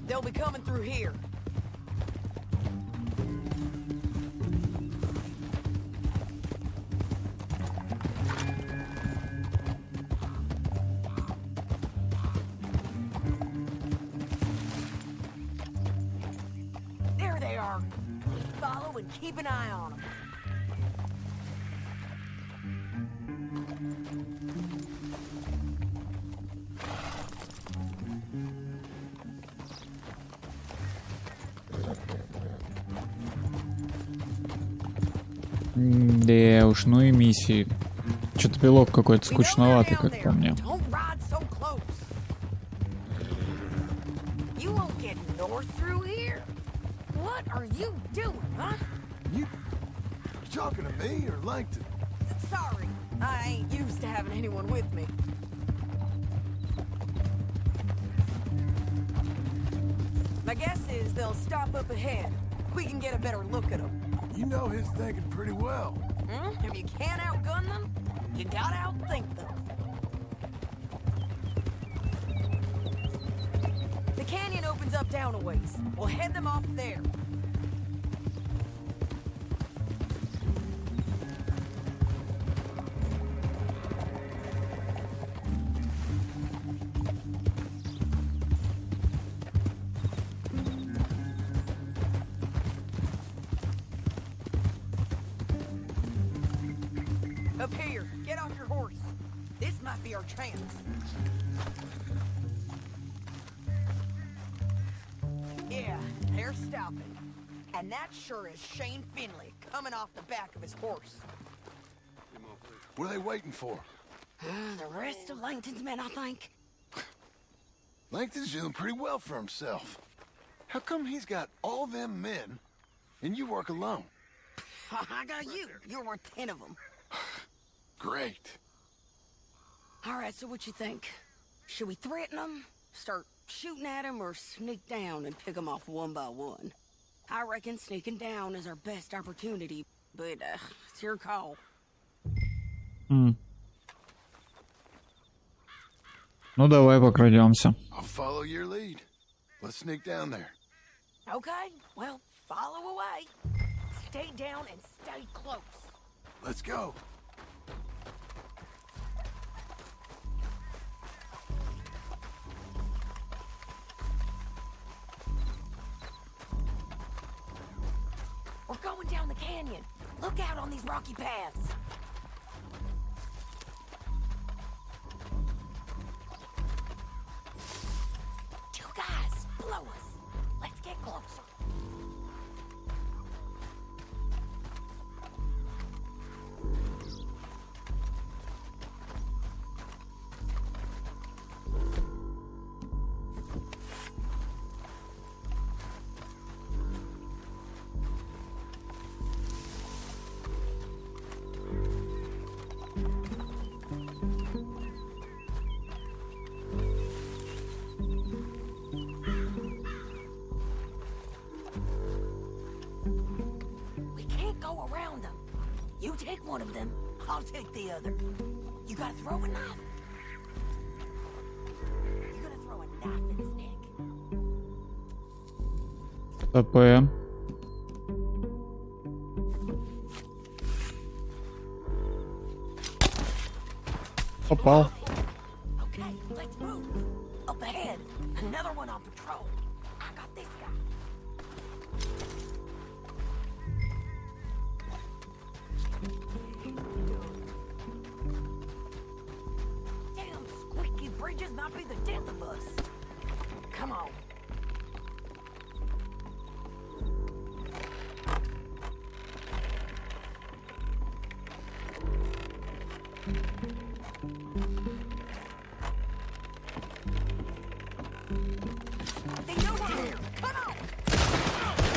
They'll be coming through here. There they are. Follow and keep an eye on them. Да уж, ну и миссии. Что-то пилок какой-то скучноватый, как по мне. Don't ride so close. You won't get north through here. What are you doing, huh? You talking to me or Langton? Sorry, I ain't used to having anyone with me. My guess is they'll stop up ahead. We can get a better look at them. You know his thinking pretty well. If you can't outgun them, you gotta outthink them. The canyon opens up down a ways. We'll head them off there. Up here, get off your horse. This might be our chance. Yeah, they're stopping. And that sure is Shane Finley coming off the back of his horse. What are they waiting for? The rest of Langton's men, I think. Langton's doing pretty well for himself. How come he's got all them men and you work alone? I got you. You're worth 10 of them. Great. All right, so what you think? Should we threaten them, start shooting at them, or sneak down and pick them off one by one? I reckon sneaking down is our best opportunity, but it's your call. Ну давай покрадемся. I'll follow your lead. Let's sneak down there. Okay, well, follow away. Stay down and stay close. Let's go. We're going down the canyon. Look out on these rocky paths. Two guys below us. Let's get closer. You take one of them, I'll take the other. You gotta throw a knife. You gotta throw a knife in his neck. ТП. Попал. Okay, let's move. Up ahead, another one on patrol. I got this guy. Damn squeaky bridges might be the death of us. Come on.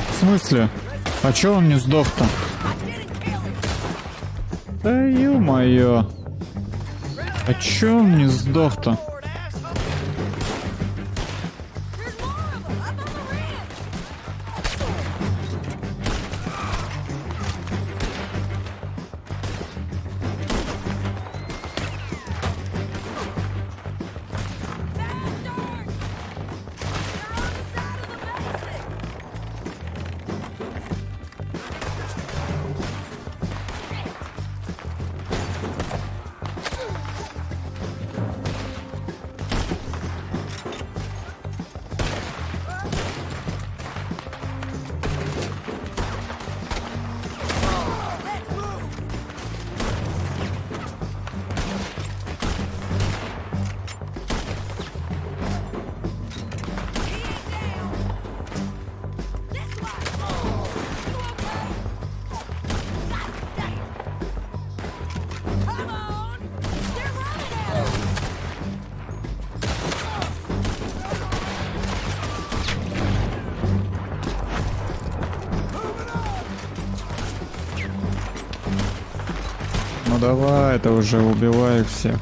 В смысле? А чё он не сдох-то? Да ё-моё. А чё он не сдох-то? Ну давай, это уже убивай их всех.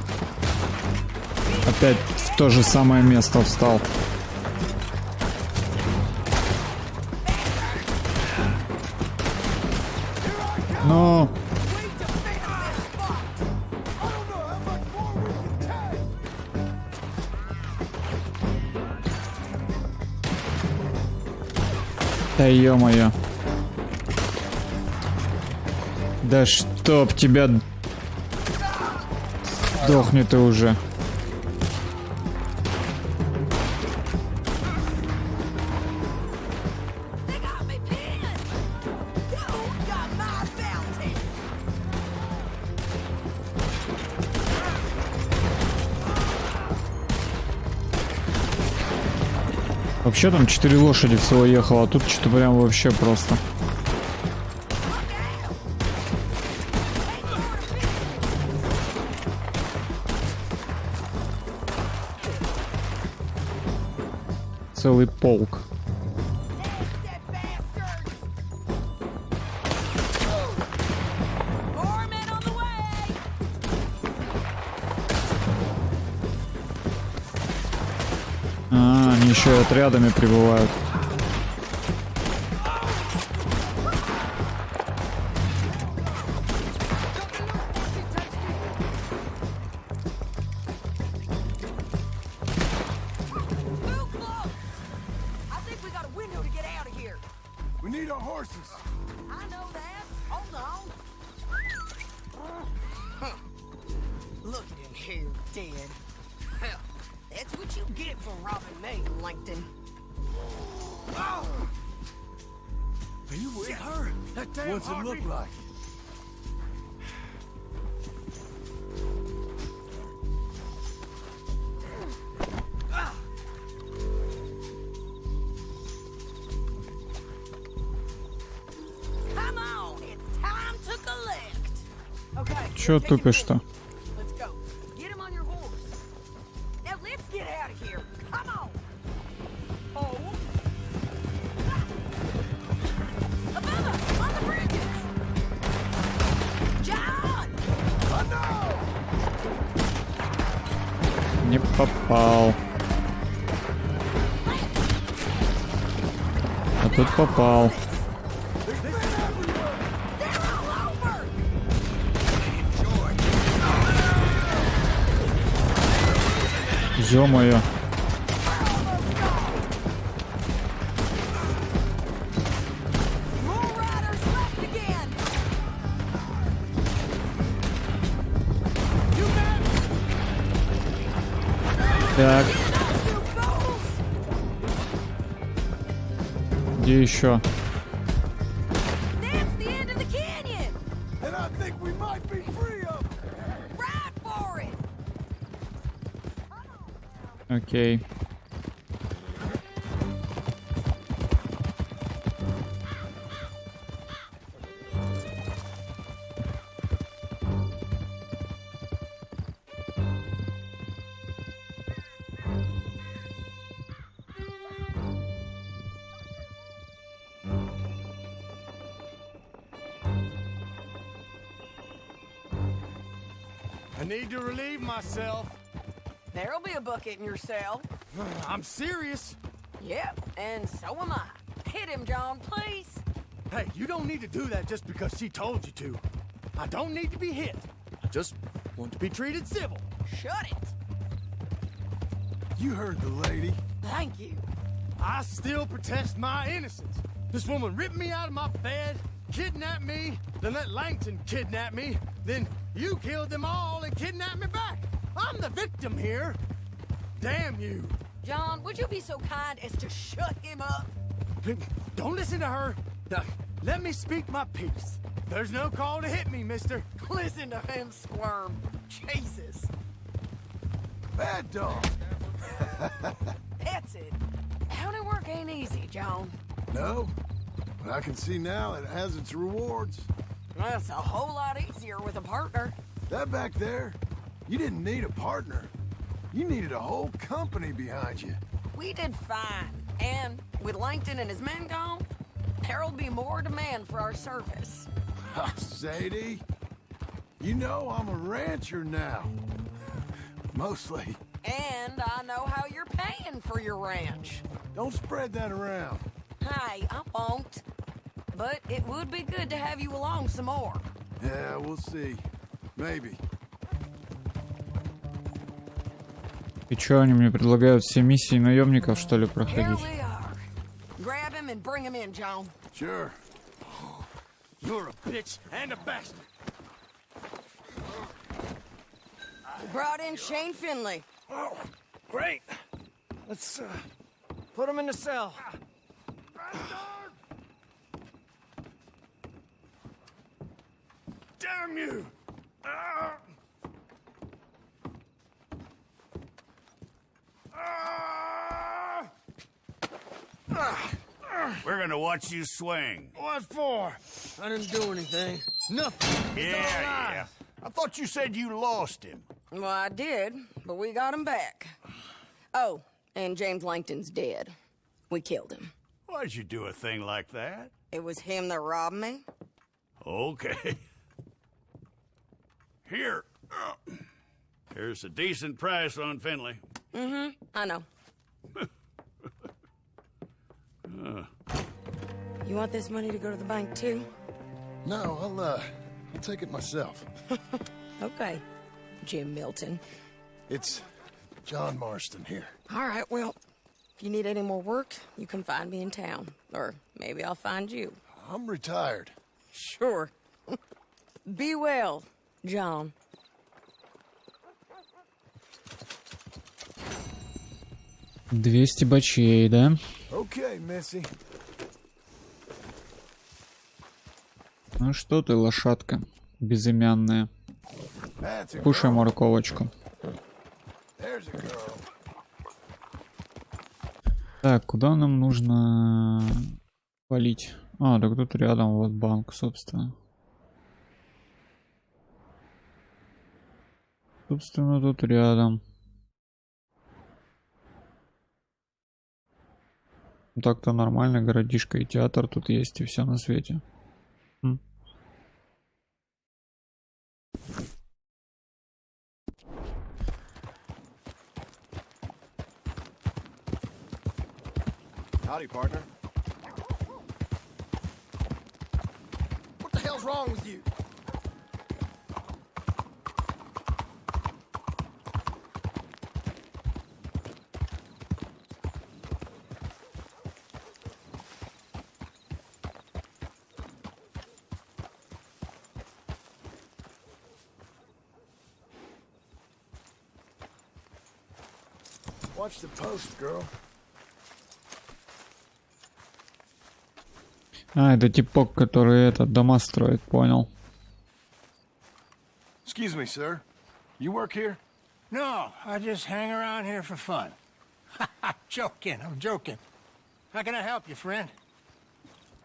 Опять в то же самое место встал. Ну. Да ё-моё. Да чтоб тебя... Сдохни ты уже. Вообще там 4 лошади всего ехало, а тут что-то прям вообще просто. Целый полк. Они еще и отрядами прибывают. Чё тупишь-то? Не попал. А тут попал. Ё-моё. Так. Где еще? Окей. I need to relieve myself. There'll be a bucket in your cell. I'm serious. Yep, and so am I. Hit him, John, please. Hey, you don't need to do that just because she told you to. I don't need to be hit. I just want to be treated civil. Shut it. You heard the lady. Thank you. I still protest my innocence. This woman ripped me out of my bed, kidnapped me, then let Langton kidnap me, then you killed them all and kidnapped me back. I'm the victim here. Damn you. John, would you be so kind as to shut him up? Don't listen to her. Now, let me speak my piece. There's no call to hit me, mister. Listen to him squirm. Jesus. Bad dog. That's it. County work ain't easy, John. No, but I can see now it has its rewards. That's a whole lot easier with a partner. That back there, you didn't need a partner. You needed a whole company behind you. We did fine. And with Langton and his men gone, there'll be more demand for our service. Sadie, you know I'm a rancher now. Mostly. And I know how you're paying for your ranch. Don't spread that around. Hey, I won't. But it would be good to have you along some more. Yeah, we'll see. Maybe. И чё, они мне предлагают все миссии наемников, что ли, проходить? Grab him and bring him in, John. Sure. You're a bitch and a bastard. Brought in Shane Finley. Oh, great. Let's put him in the cell. Damn you! We're gonna watch you swing. What for? I didn't do anything. Nothing. Yeah. I thought you said you lost him. Well, I did, but we got him back. Oh, and James Langton's dead. We killed him. Why'd you do a thing like that? It was him that robbed me. Okay. Here. Here's a decent price on Finley. Mm-hmm, I know. You want this money to go to the bank, too? No, I'll take it myself. Okay, Jim Milton. It's John Marston here. All right, well, if you need any more work, you can find me in town. Or maybe I'll find you. I'm retired. Sure. Be well, John. $200 бачей, да? Okay, Missy. Ну что ты, лошадка безымянная. Кушай морковочку. Так, куда нам нужно валить? А, так тут рядом вот банк, собственно. Собственно, тут рядом. Так-то нормально, городишко и театр тут есть, и все на свете. Howdy, partner. What the hell's wrong with you? Watch the post, girl. А, это типок, который дома строит, понял. Excuse me, sir. You work here? No, I just hang around here for fun. I'm joking. How can I help you, friend?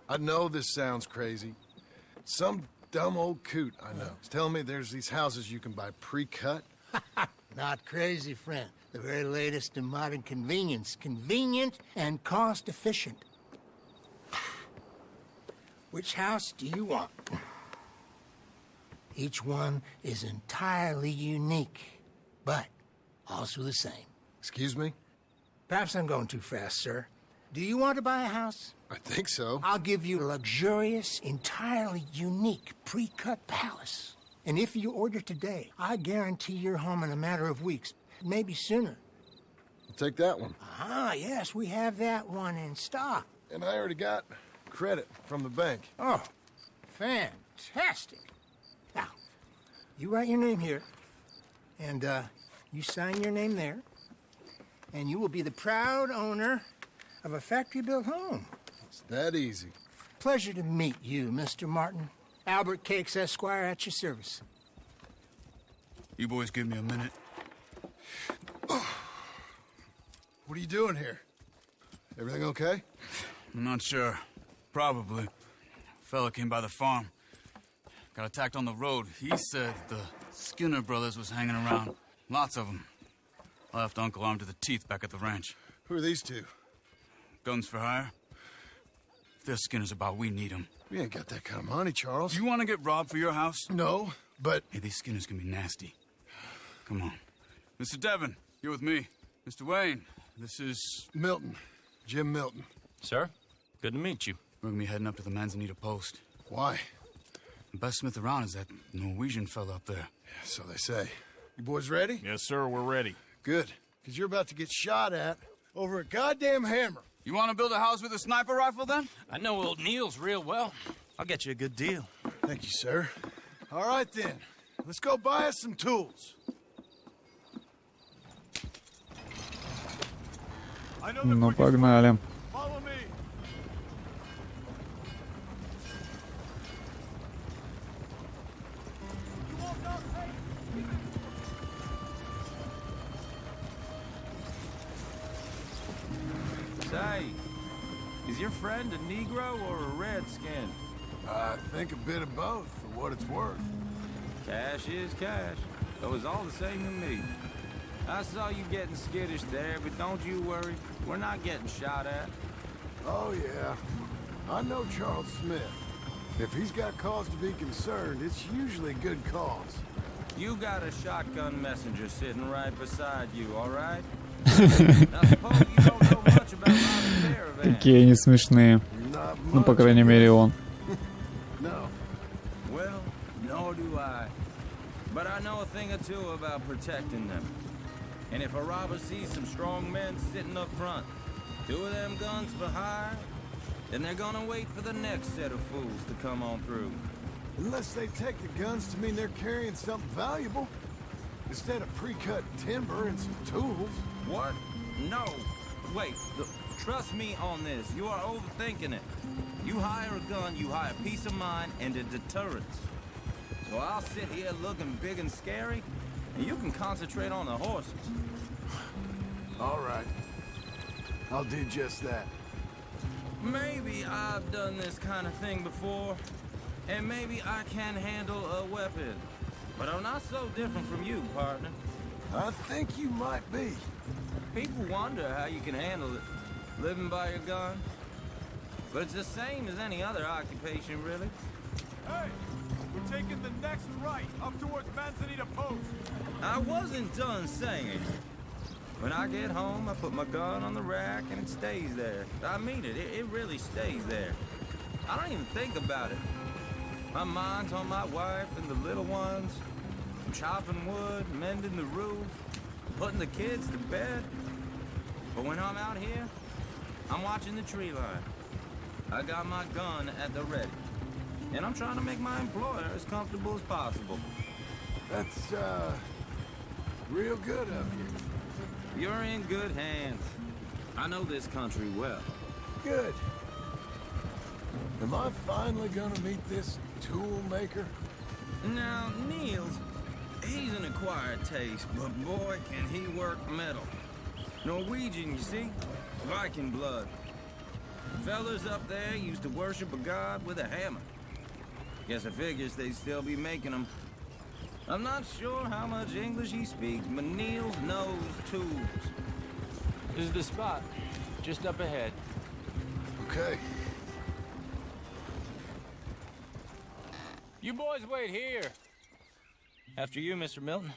I know this sounds crazy. Some dumb old coot I know is telling me there's these houses you can buy pre-cut. Not crazy, friend. The very latest in modern convenience. Convenient and cost-efficient. Which house do you want? Each one is entirely unique, but also the same. Excuse me? Perhaps I'm going too fast, sir. Do you want to buy a house? I think so. I'll give you a luxurious, entirely unique pre-cut palace. And if you order today, I guarantee you're home in a matter of weeks, maybe sooner. I'll take that one. Ah, yes, we have that one in stock. And I already got credit from the bank. Oh, fantastic. Now, you write your name here, and you sign your name there, and you will be the proud owner of a factory-built home. It's that easy. Pleasure to meet you, Mr. Martin. Albert Cakes, Esquire, at your service. You boys give me a minute. What are you doing here? Everything okay? I'm not sure. Probably. Fella came by the farm. Got attacked on the road. He said the Skinner brothers was hanging around. Lots of them. I left Uncle armed to the teeth back at the ranch. Who are these two? Guns for hire? If they're Skinner's about, we need them. We ain't got that kind of money, Charles. You want to get robbed for your house? No, but... Hey, these Skinners can be nasty. Come on. Mr. Devon, you're with me. Mr. Wayne, this is... Milton. Jim Milton. Sir, good to meet you. We're gonna be heading up to the Manzanita Post. Why? The best smith around is that Norwegian fella up there. So they say. You boys ready? Yes, sir, we're ready. Good. Because you're about to get shot at over a goddamn hammer. You want to build a house with a sniper rifle, then? I know old Neil's real well. I'll get you a good deal. Thank you, sir. All right, then. Let's go buy us some tools. Ну, погнали. Follow me. Say, Is your friend a Negro or a Redskin? I think a bit of both, for what it's worth. Cash is cash. It was all the same to me. I saw you getting skittish there, but don't you worry. We're not getting shot at. Oh, yeah. I know Charles Smith. If he's got cause to be concerned, it's usually a good cause. You got a shotgun messenger sitting right beside you, all right? Now, suppose you don't know much about robbing caravans. Какие они смешные. Ну, по крайней мере, он. No. Well, nor do I. But I know a thing or two about protecting them. And if a robber sees some strong men sitting up front, 2 of them guns for hire, then they're gonna wait for the next set of fools to come on through. Unless they take the guns to mean they're carrying something valuable. Instead of pre-cut timber and some tools. What? No. Wait, look, trust me on this. You are overthinking it. You hire a gun, you hire peace of mind and a deterrence. So I'll sit here looking big and scary, and you can concentrate on the horses. All right. I'll do just that. Maybe I've done this kind of thing before, and maybe I can handle a weapon. But I'm not so different from you, partner. I think you might be. People wonder how you can handle it, living by your gun. But it's the same as any other occupation, really. Hey, we're taking the next right, up towards Manzanita Post. I wasn't done saying. When I get home, I put my gun on the rack and it stays there. I mean it, it really stays there. I don't even think about it. My mind's on my wife and the little ones. I'm chopping wood, mending the roof, putting the kids to bed. But when I'm out here, I'm watching the tree line. I got my gun at the ready. And I'm trying to make my employer as comfortable as possible. That's, real good of you. You're in good hands. I know this country well. Good. Am I finally gonna meet this tool maker? Now, Niels, he's an acquired taste, but boy, can he work metal. Norwegian, you see? Viking blood. Fellas up there used to worship a god with a hammer. Guess I figures they'd still be making them. I'm not sure how much English he speaks, but Niels knows tools. This is the spot, just up ahead. Okay. You boys wait here. After you, Mr. Milton.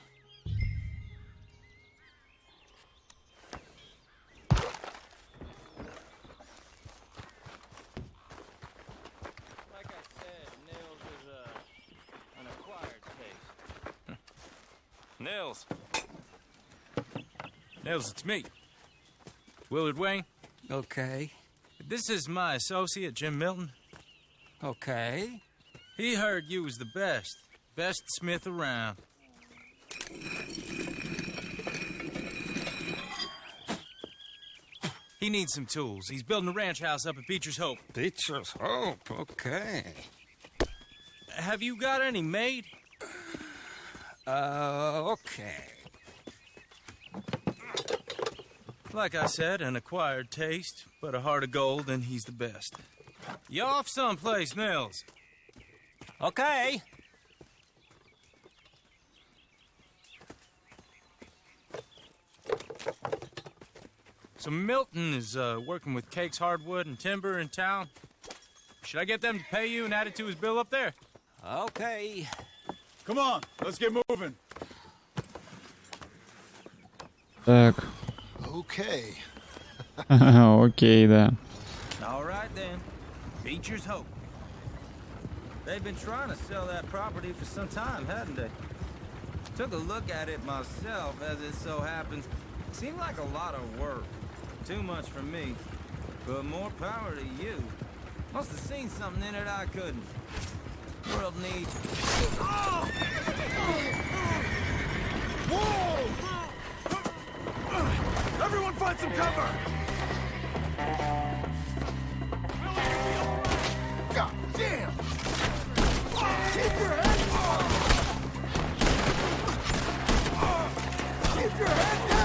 Like I said, Nils is an acquired taste. Nils. Nils, it's me. Willard Wayne. Okay. This is my associate, Jim Milton. Okay. He heard you was the best smith around. He needs some tools. He's building a ranch house up at Бичерс-Хоуp. Бичерs-Хоуp, okay. Have you got any made? Okay. Like I said, an acquired taste, but a heart of gold, and he's the best. You off someplace, Nils? Okay. So Milton is working with Cake's Hardwood and Timber in town. Should I get them to pay you and add it to his bill up there? Okay. Come on, let's get moving. Так. Okay. Окей, да. All right then. Бичерс-Хоуp. They've been trying to sell that property for some time, hadn't they? Took a look at it myself, as it so happens. Seemed like a lot of work. Too much for me. But more power to you. Must have seen something in it I couldn't. World needs... Oh! Whoa! Everyone find some cover! God damn! Keep your head down! Keep your head down!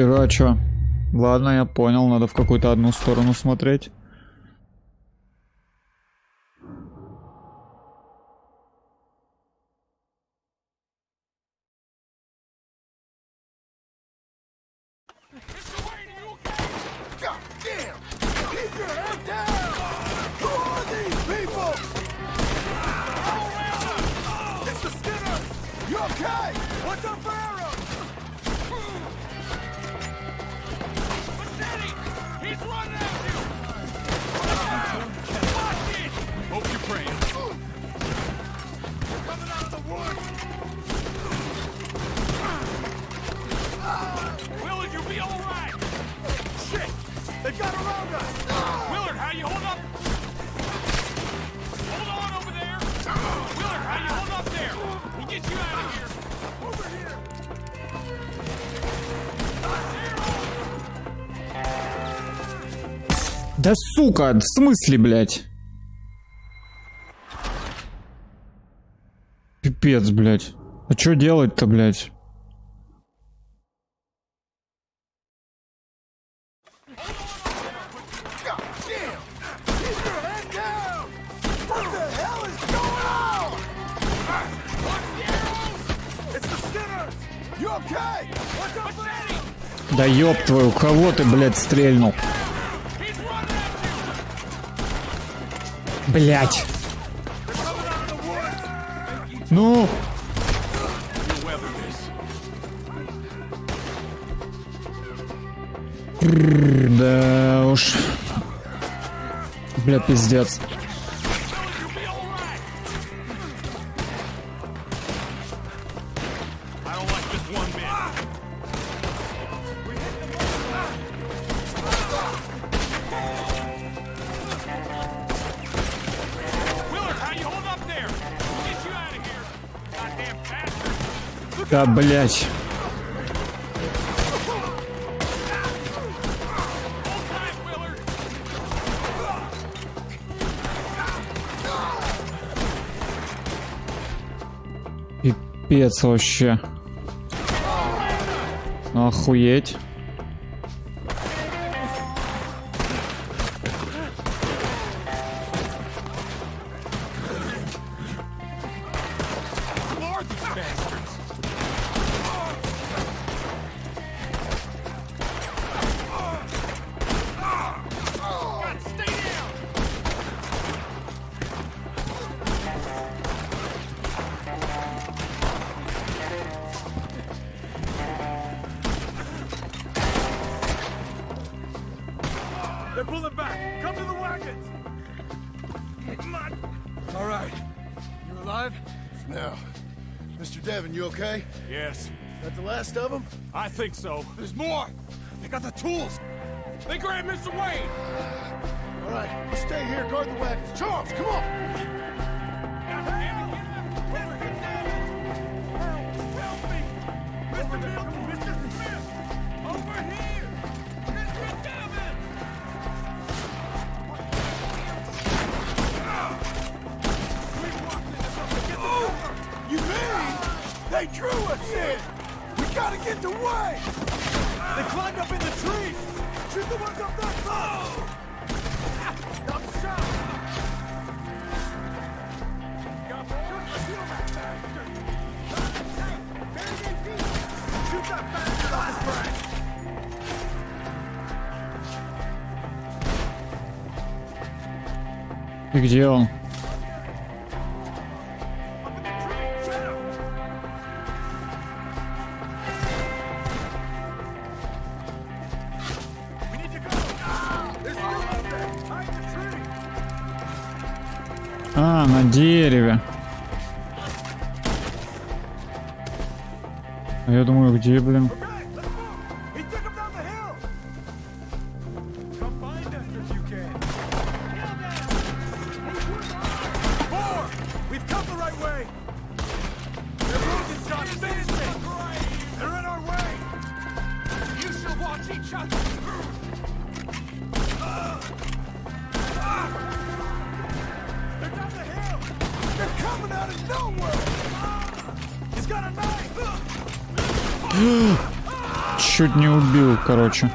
А чё? Ладно, я понял, надо в какую-то одну сторону смотреть. Да сука, в смысле, блядь? Пипец, блядь. А чё делать-то, блядь? Да ёб твою, кого ты, блядь, стрельнул? Блять. Ну. Да уж. Бля, пиздец. Да, блять. Пипец вообще. Охуеть. They're pulling back. Come to the wagons. Come on. All right. You alive? Now, Mr. Devon, you okay? Yes. That the last of them? I think so. There's more. They got the tools. They grabbed Mr. Wayne. All right. You stay here, guard the wagons. Charles, come on. They drew us in! We gotta get the way! They climbed up in the trees! Shoot the ones up that side! I'm shot! Shoot that bastard on his brain! И где он? А, на дереве. А я думаю, где, блин? чуть не убил, короче.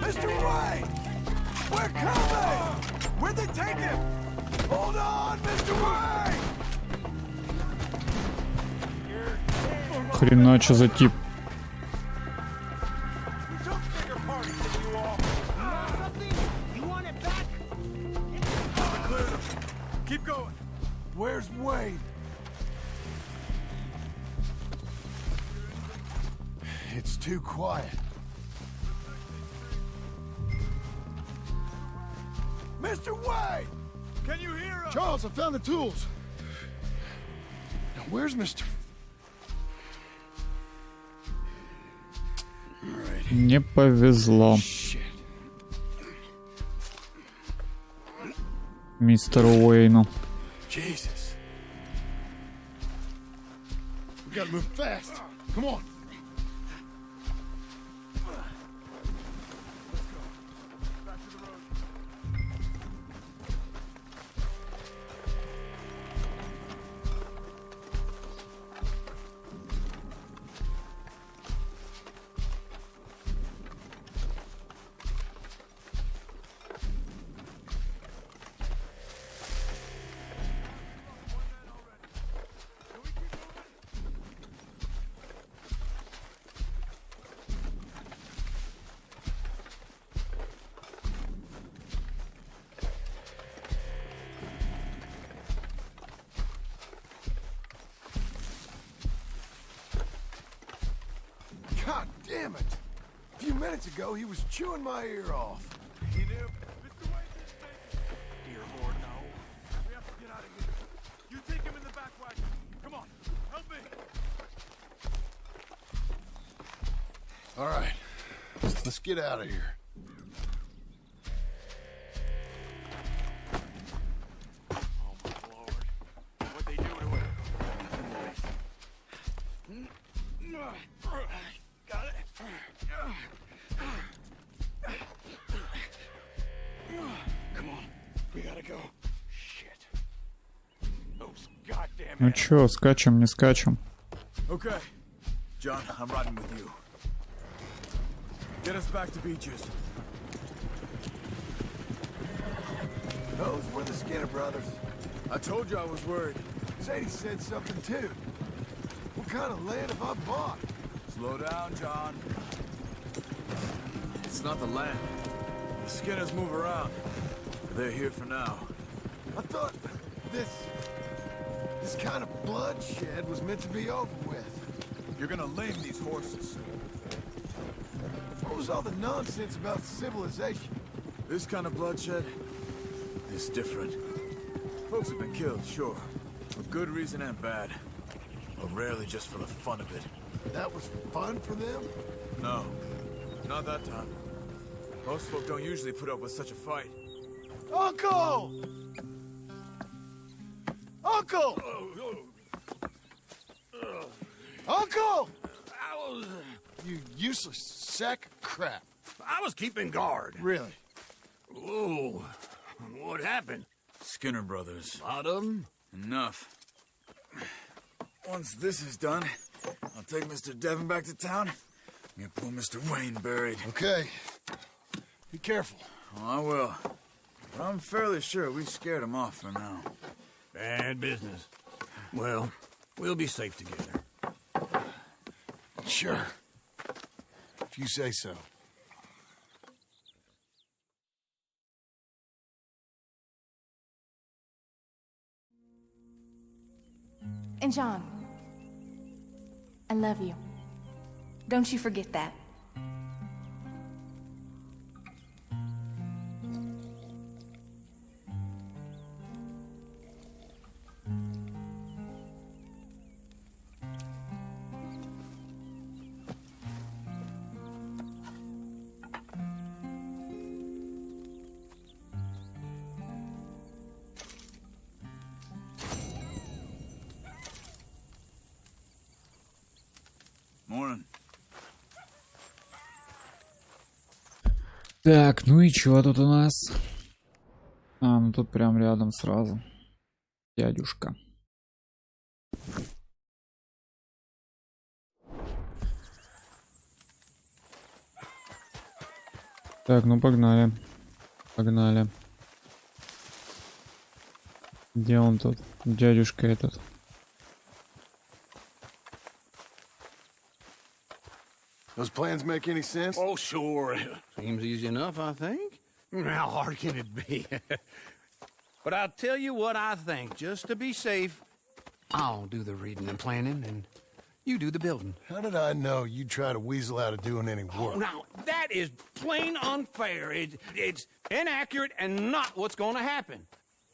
Mr. Wayne! We're coming! Where'd they take him? Hold on, Mr. Wayne! Хреначе за тип. Keep going. Where's Wayne? It's too quiet. Mr. Wayne! Can you hear us? Charles, I found the tools. Now, where's Mr. Не повезло. Мистеру Уэйну. Jesus. We gotta move fast. Come on. God damn it! A few minutes ago, he was chewing my ear off. He knew. Mr. Wayne, dear Lord, no. We have to get out of here. You take him in the back wagon. Come on, help me. All right, let's get out of here. Oh my Lord, what'd they do to him? Got it. Come on, we gotta go. Shit. Those goddamn. Ну чё, скачем, не скачем? Okay, John, I'm riding with you. Get us back to Beaches. Those were the Skinner brothers. I told you I was worried. Sadie said something too. What kind of land have I bought? Slow down, John. It's not the land. The Skinners move around. They're here for now. I thought this kind of bloodshed was meant to be over with. You're gonna lame these horses. What was all the nonsense about civilization? This kind of bloodshed is different. Folks have been killed, sure. For good reason and bad. But rarely just for the fun of it. That was fun for them? No. Not that time. Most folk don't usually put up with such a fight. Uncle! Uncle! Uncle! You useless sack of crap. I was keeping guard. Really? Whoa. What happened? Skinner brothers. Lot of them? Enough. Once this is done, I'll take Mr. Devon back to town and get poor Mr. Wayne buried. Okay. Be careful. Oh, I will. But I'm fairly sure we scared him off for now. Bad business. Well, we'll be safe together. Sure. If you say so. And John, I love you. Don't you forget that. Так, ну и чего тут у нас? А, ну тут прям рядом сразу. Дядюшка. Так, ну погнали. Погнали. Где он тут? Дядюшка этот. Those plans make any sense? Oh, sure. Seems easy enough, I think. How hard can it be? But I'll tell you what I think. Just to be safe, I'll do the reading and planning, and you do the building. How did I know you'd try to weasel out of doing any work? Oh, now, that is plain unfair. It's inaccurate and not what's going to happen.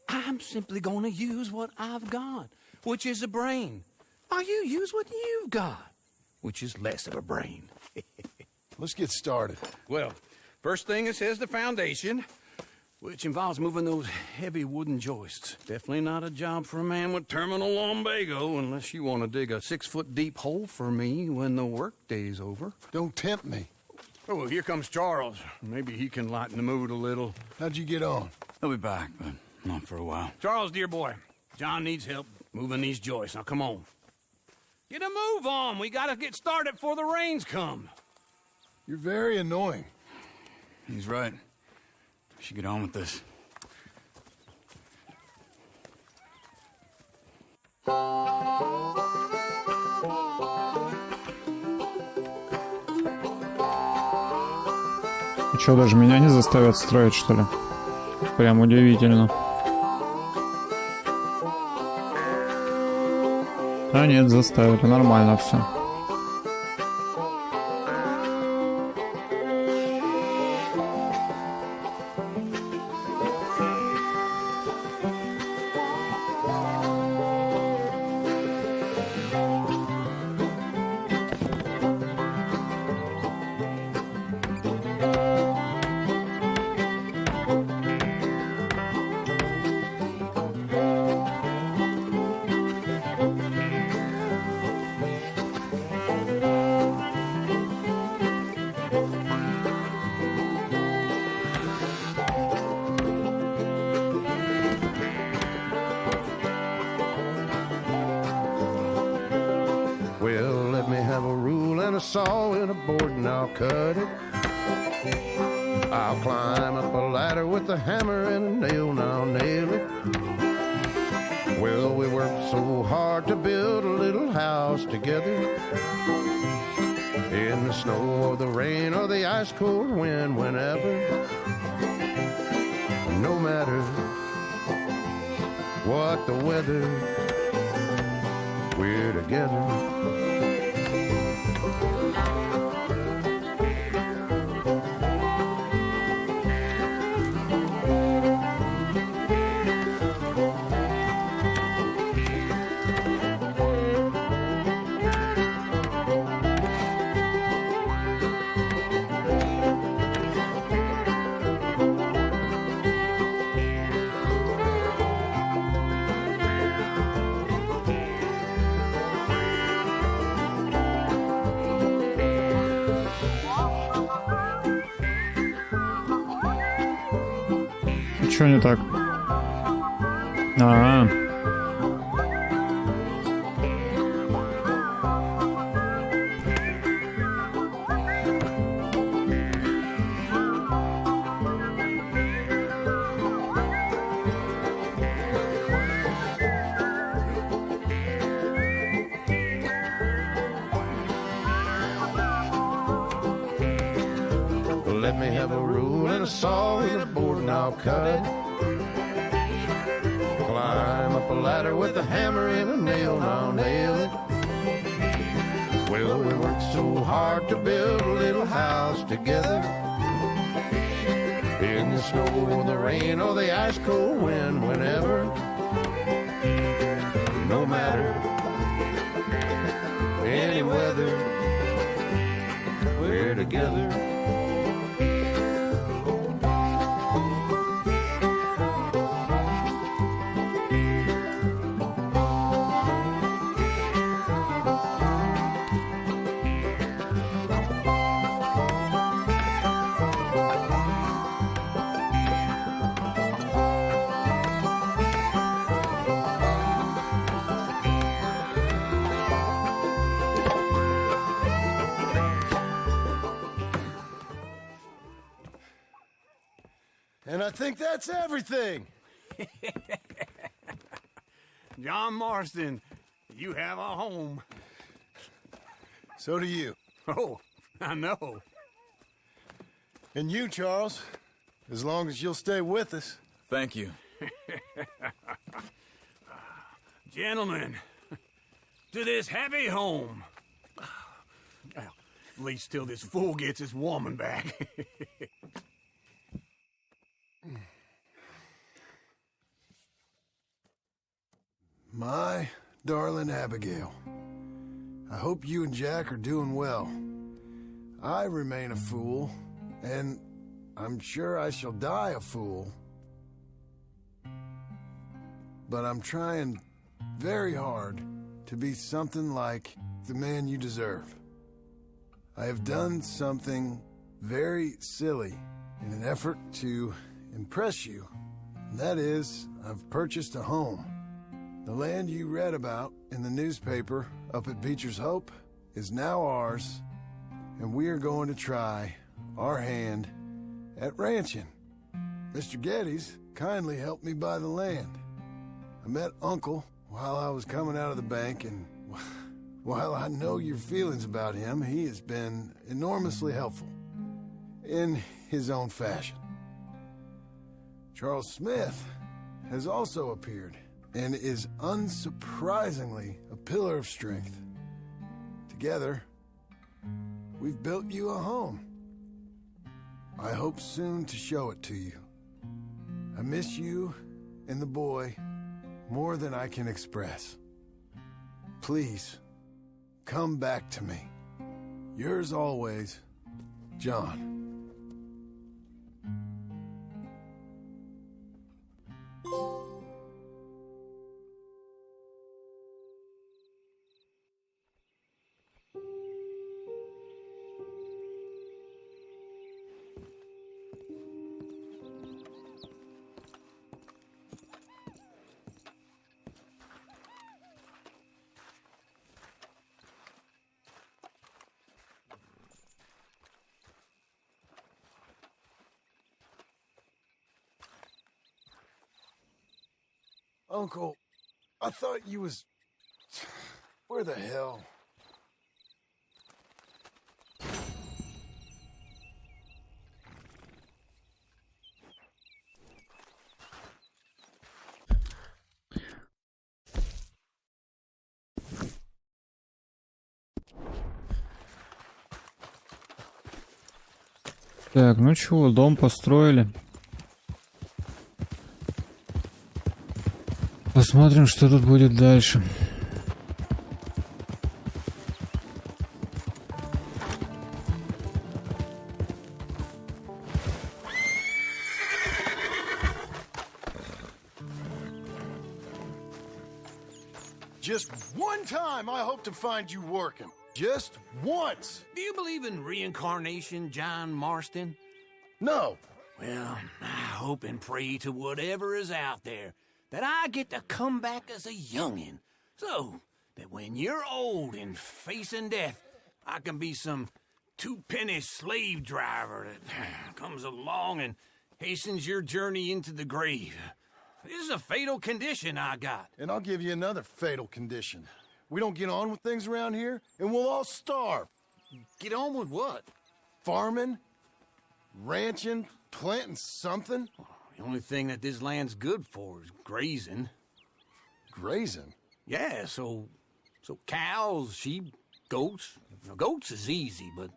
I'm simply going to use what I've got, which is a brain. Now you use what you've got, which is less of a brain. Let's get started. Well, first thing it says the foundation, which involves moving those heavy wooden joists. Definitely not a job for a man with terminal lumbago, unless you want to dig a 6-foot deep hole for me when the workday's over. Don't tempt me. Oh, here comes Charles. Maybe he can lighten the mood a little. How'd you get on? He'll be back, but not for a while. Charles, dear boy, John needs help moving these joists. Now, come on. Get a move on. We gotta get started before the rains come. You're very annoying. He's right. We should get on with this. И что, даже меня не заставят строить, что ли? Прям удивительно. А нет, заставили. Нормально все. Saw in a board and I'll cut it. I'll climb up a ladder with a hammer and a nail and I'll nail it. Well, we worked so hard to build a little house together. In the snow or the rain or the ice cold wind, whenever. No matter what the weather, we're together. Что не так? А-а-а. Let me have a rule and a saw and a board and I'll cut it. Climb up a ladder with a hammer and a nail and I'll nail it. Well, we worked so hard to build a little house together. In the snow or the rain or the ice cold wind, whenever. No matter any weather, we're together. And I think that's everything. John Marston, you have a home. So do you. Oh, I know. And you, Charles, as long as you'll stay with us. Thank you. Gentlemen, to this happy home. Well, at least till this fool gets his woman back. My darling Abigail, I hope you and Jack are doing well. I remain a fool, and I'm sure I shall die a fool. But I'm trying very hard to be something like the man you deserve. I have done something very silly in an effort to impress you. And that is, I've purchased a home. The land you read about in the newspaper up at Бичерс-Хоуп is now ours, and we are going to try our hand at ranching. Mr. Geddes kindly helped me buy the land. I met Uncle while I was coming out of the bank, and while I know your feelings about him, he has been enormously helpful in his own fashion. Charles Smith has also appeared and is unsurprisingly a pillar of strength. Together, we've built you a home. I hope soon to show it to you. I miss you and the boy more than I can express. Please, come back to me. Yours always, John. Uncle, I thought you was... Where the hell? Так, ну чего, дом построили. Посмотрим, что тут будет дальше. Just one time I hope to find you working. Just once. Do you believe in reincarnation, John Marston? No. Well, I hope and pray to whatever is out there that I get to come back as a youngin', so that when you're old and facing death, I can be some two-penny slave driver that comes along and hastens your journey into the grave. This is a fatal condition I got. And I'll give you another fatal condition. We don't get on with things around here, and we'll all starve. Get on with what? Farming, ranching, planting something. The only thing that this land's good for is grazing. Grazing? Yeah, so cows, sheep, goats. Now, goats is easy, but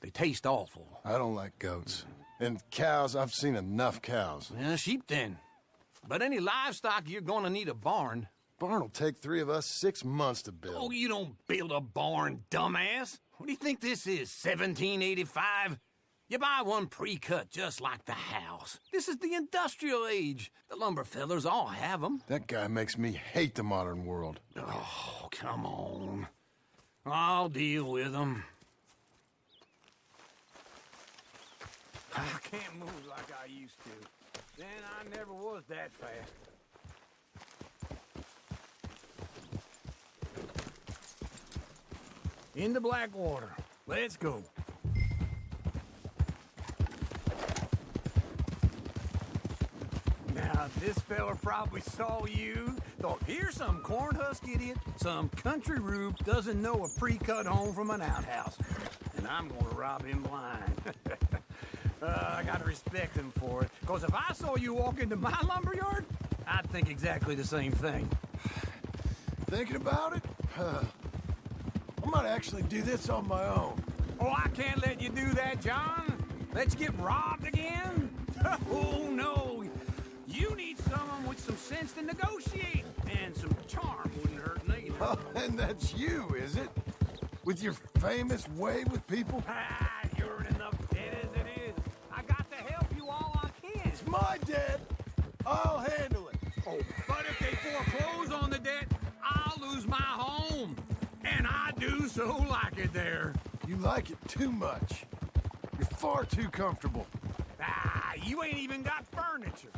they taste awful. I don't like goats. And cows, I've seen enough cows. Yeah, sheep then. But any livestock, you're gonna need a barn. Barn will take 3 of us 6 months to build. Oh, you don't build a barn, dumbass. What do you think this is, 1785? You buy one pre-cut just like the house. This is the industrial age. The lumber fellers all have them. That guy makes me hate the modern world. Oh, come on. I'll deal with them. I can't move like I used to. Then I never was that fast. Into Blackwater. Let's go. This fella probably saw you, thought, here's some cornhusk idiot, some country rube doesn't know a pre-cut home from an outhouse. And I'm gonna rob him blind. I gotta respect him for it, because if I saw you walk into my lumberyard, I'd think exactly the same thing. Thinking about it? I might actually do this on my own. Oh, I can't let you do that, John. Let's get robbed again? Oh, no. You need someone with some sense to negotiate, and some charm wouldn't hurt neither. Oh, and that's you, is it? With your famous way with people? Ah, you're in enough debt as it is. I got to help you all I can. It's my debt. I'll handle it. Oh, but if they foreclose on the debt, I'll lose my home. And I do so like it there. You like it too much. You're far too comfortable. Ah, you ain't even got furniture.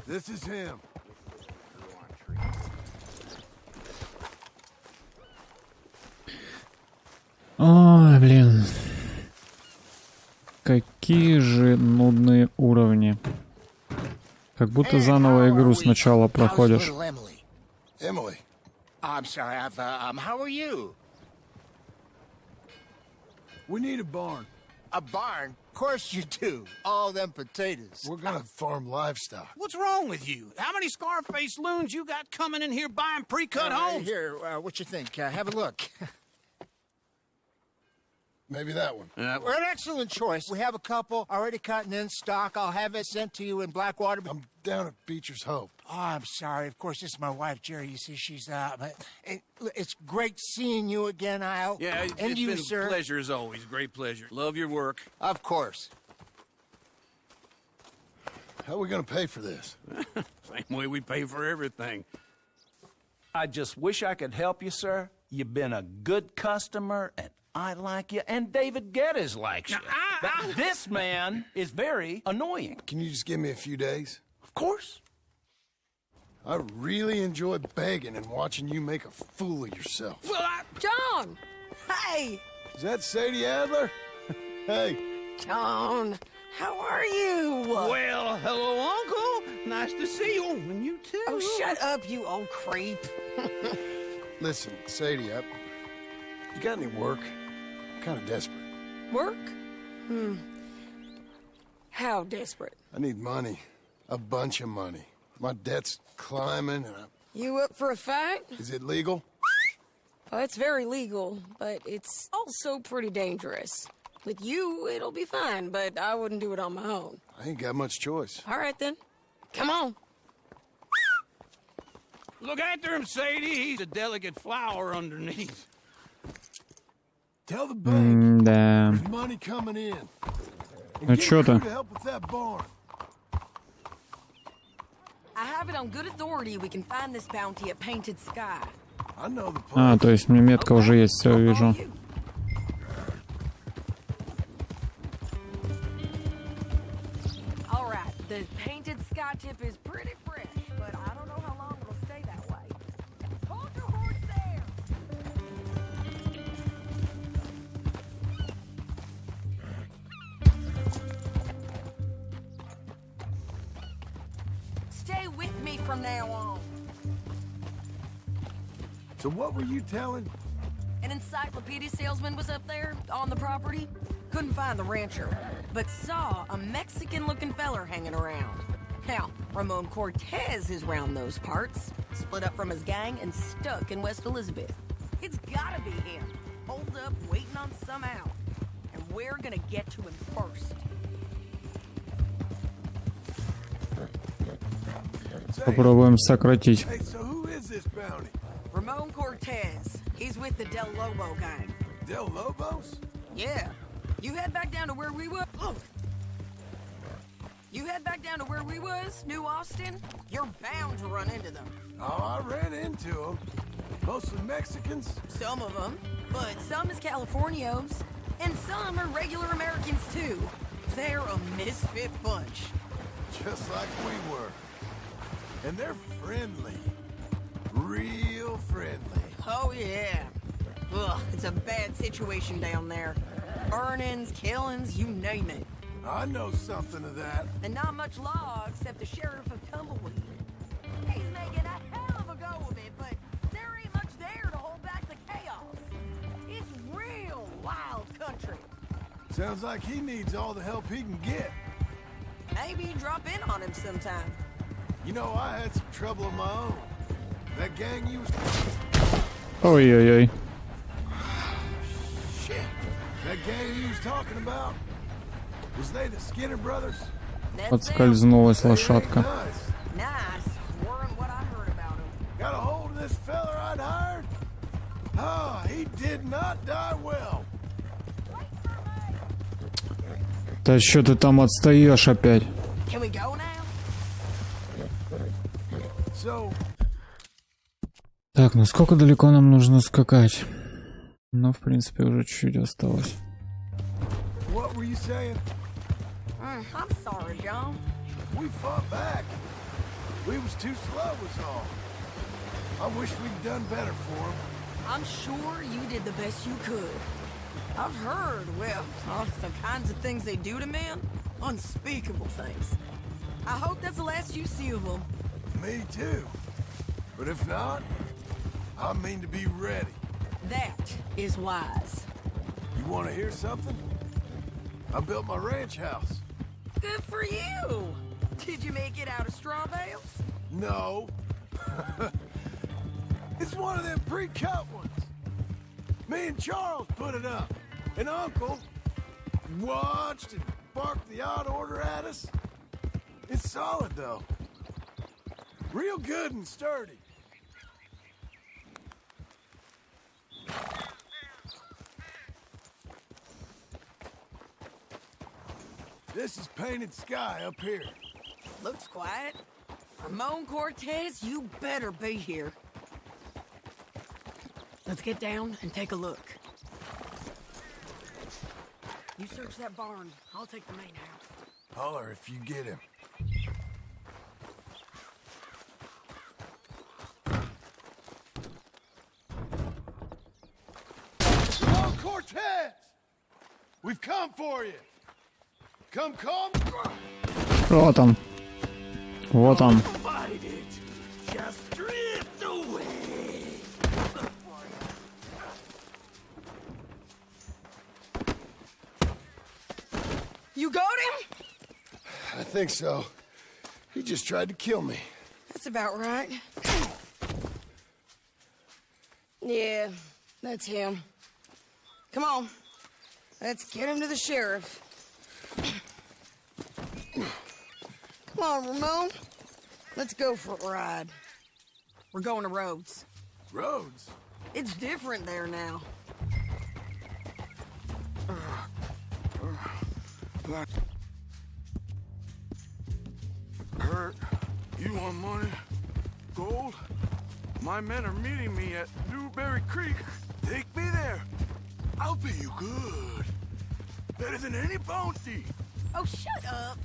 This is him. Ой, блин. Какие же нудные уровни. Как будто заново игру сначала проходишь. Emily. I'm sorry, how are you? We need a barn. A barn? Of course you do. All them potatoes. We're gonna farm livestock. What's wrong with you? How many Scarface loons you got coming in here buying pre-cut homes? Here, what you think? Have a look. Maybe that one. We're an excellent choice. We have a couple already cut and in stock. I'll have it sent to you in Blackwater. I'm down at Бичерс-Хоуp. Oh, I'm sorry. Of course, this is my wife, Jerry. You see, she's but it's great seeing you again, Al. Yeah, and it's you, been sir. a pleasure as always. Great pleasure. Love your work. Of course. How are we gonna pay for this? Same way we pay for everything. I just wish I could help you, sir. You've been a good customer, and I like you, and David Geddes likes you. But this man is very annoying. Can you just give me a few days? Of course. I really enjoy begging and watching you make a fool of yourself. Well, John! Hey! Is that Sadie Adler? Hey. John, how are you? Well, hello, Uncle. Nice to see you. And you too. Oh, shut up, you old creep. Listen, Sadie, you got any work? I'm kind of desperate. Work? How desperate? I need money. A bunch of money. My debt's climbing and You up for a fight? Is it legal? Well, it's very legal, but it's also pretty dangerous. With you, it'll be fine, but I wouldn't do it on my own. I ain't got much choice. All right, then. Come on. Look after him, Sadie. He's a delicate flower underneath. Tell the bank Да. there's money coming in. Ну чё ты? To help with that barn. I have it on good authority we can find this bounty at Painted Sky. I know the А, то есть мне метка уже есть, все вижу. All right, the Painted Sky tip is pretty fresh, but I don't know how long it'll stay that way. Hold your horse there! Stay with me from now on. So what were you telling? An encyclopedia salesman was up there on the property. Couldn't find the rancher, but saw a Mexican-looking feller hanging around. Now, Ramon Cortez is round those parts, split up from his gang and stuck in West Elizabeth. It's gotta be him, holed up, waiting on some out. And we're gonna get to him first. Попробуем сократить. Hey, so who is this bounty? Ramon Cortez. He's with the Del Lobo gang. Del Lobos? Yeah. You head back down to where we were. Look. You head back down to where we was, New Austin. You're bound to run into them. Oh, I ran into them. Mostly Mexicans. Some of them, but some is Californios, and some are regular Americans too. They're a misfit bunch. Just like we were. And they're friendly. Real friendly. Oh yeah. Ugh, it's a bad situation down there. Burnings, killings, you name it. I know something of that. And not much law except the sheriff of Tumbleweed. He's making a hell of a go of it, but there ain't much there to hold back the chaos. It's real wild country. Sounds like he needs all the help he can get. Maybe drop in on him sometime. You know, I had some trouble of my own. That gang you was... Ой-ой-ой. Shit. That gang you was talking about, was they the Skinner brothers? Подскользнулась лошадка. Nice. Weren't what I heard about him. Got a hold of this feller I'd hired? Ah, he did not die well. Да что ты там отстаешь опять? Can we go now? So... Так, ну сколько далеко нам нужно скакать? Ну, в принципе, уже чуть-чуть осталось. What were you saying? I'm sorry, John. We fought back. We was too slow was all. I wish we'd done better for him. I'm sure you did the best you could. I've heard, well, the kinds of things they do to men. Unspeakable things. I hope that's the last you see of them. Me too. But if not, I mean to be ready. That is wise. You want to hear something? I built my ranch house. Good for you. Did you make it out of straw bales? No. It's one of them pre-cut ones. Me and Charles put it up. And Uncle watched and barked the odd order at us. It's solid, though. Real good and sturdy. This is painted sky up here. Looks quiet. Ramon Cortez, you better be here. Let's get down and take a look. You search that barn. I'll take the main house. Holler if you get him. Ramon Cortez! We've come for you. Come. Вот он. Вот он. You got him? I think so. He just tried to kill me. That's about right. Yeah, that's him. Come on. Let's get him to the sheriff. Come on, Ramon. Let's go for a ride. We're going to Rhodes. Rhodes? It's different there now. Hurt. You want money? Gold? My men are meeting me at Newberry Creek. Take me there. I'll pay you good. Better than any bounty. Oh, shut up.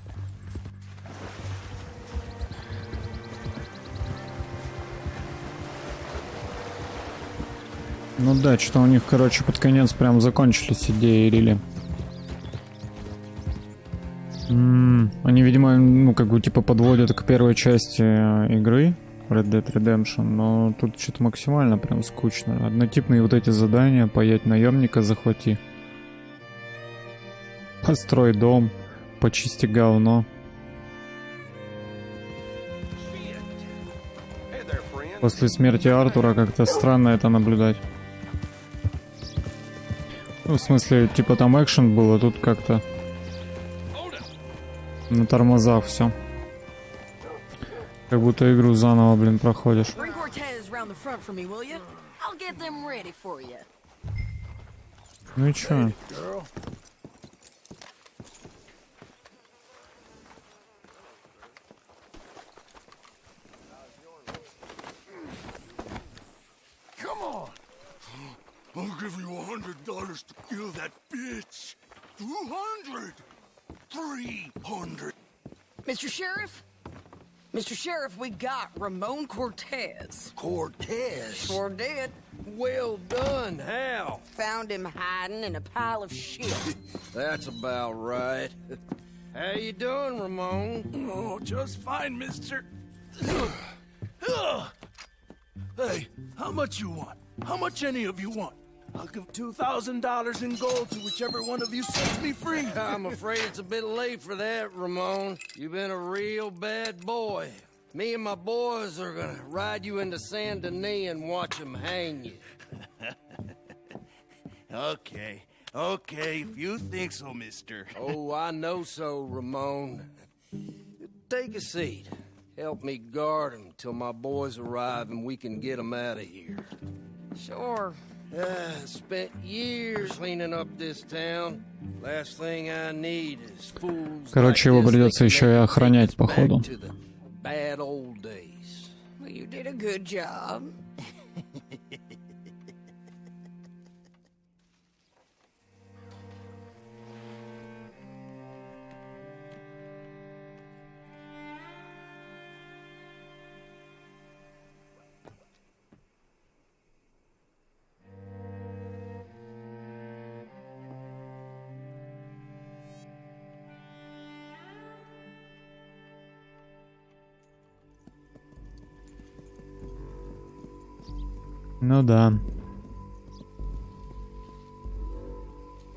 Ну да, что у них, короче, под конец прям закончились идеи Рили. Они, видимо, ну, как бы, типа, подводят к первой части игры Red Dead Redemption, но тут что-то максимально прям скучно. Однотипные вот эти задания: паять наемника, захвати. Построй дом, почисти говно. После смерти Артура как-то странно это наблюдать. Ну, в смысле, типа там экшен был, а тут как-то на тормозах все. Как будто игру заново, блин, проходишь. Ну и чё? I'll give you $100 to kill that bitch. 200. 300. Mr. Sheriff? Mr. Sheriff, we got Ramon Cortez. Cortez? Sure did. well done. How? Found him hiding in a pile of shit. That's about right. How you doing, Ramon? Oh, just fine, mister. Hey, how much you want? How much any of you want? I'll give $2,000 in gold to whichever one of you sets me free. I'm afraid it's a bit late for that, Ramon. You've been a real bad boy. Me and my boys are gonna ride you into Saint Denis and watch them hang you. Okay, if you think so, mister. Oh, I know so, Ramon. Take a seat. Help me guard them till my boys arrive and we can get them out of here. Sure. Spent years cleaning up this town. Last thing I need is fools. Короче, его придется еще и охранять, походу. Bad old days. Well, you did a good job. Ну да.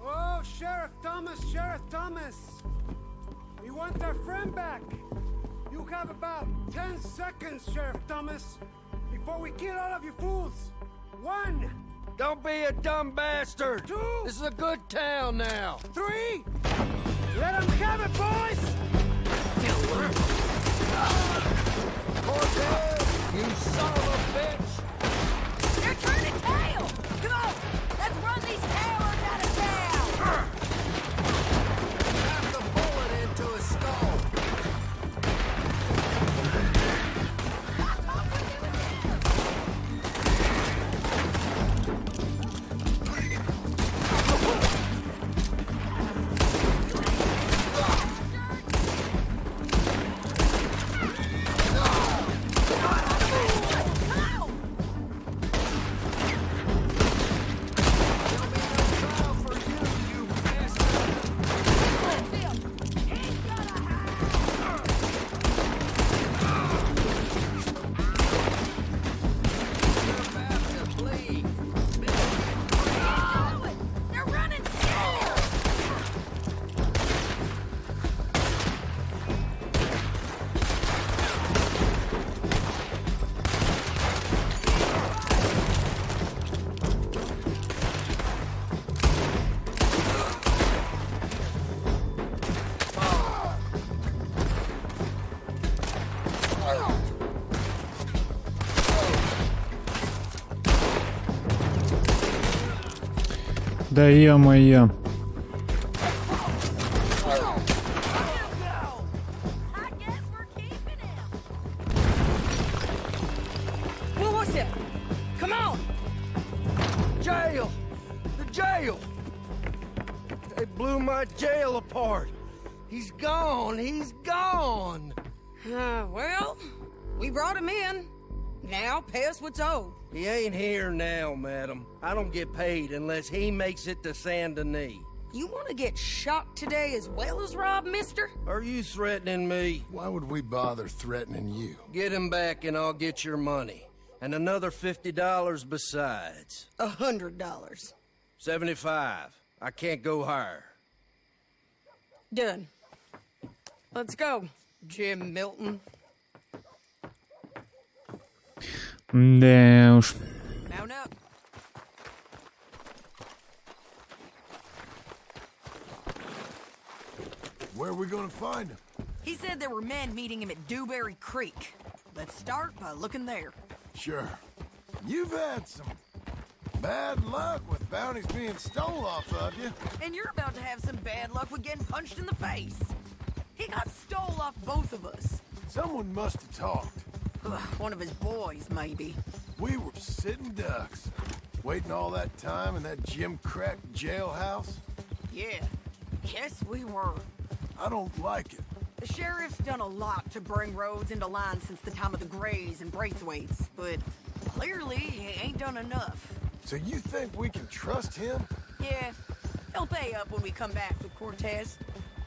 Oh, Sheriff Thomas! We want our friend back! You have about 10 seconds, Sheriff Thomas, before we kill all of you fools! 1! Don't be a dumb bastard! 2! This is a good town now! 3! Let them have it, boys! Cortez, you son of a bitch! They're turning tail! Come on! Let's run these cowards out of town! Have the bullet into his skull! Да е-мое. What was it? Come on! Jail! The jail! They blew my jail apart. He's gone! He's gone! Well, we brought him in. Now pay us what's owed. He ain't here now, madam. I don't get paid unless he makes it to Saint Denis. You want to get shot today as well as Rob, mister? Are you threatening me? Why would we bother threatening you? Get him back and I'll get your money. And another $50 besides. $100. 75. I can't go higher. Done. Let's go, Jim Milton. Да уж. Mount up. Where are we gonna find him? He said there were men meeting him at Dewberry Creek. Let's start by looking there. Sure. You've had some bad luck with bounties being stole off of you. And you're about to have some bad luck with getting punched in the face. He got stole off both of us. Someone must have talked. One of his boys, maybe. We were sitting ducks, waiting all that time in that gim-crack jailhouse. Yeah, yes we were. I don't like it. The sheriff's done a lot to bring roads into line since the time of the Grays and Braithwaites, but clearly he ain't done enough. So you think we can trust him? Yeah, he'll pay up when we come back with Cortez.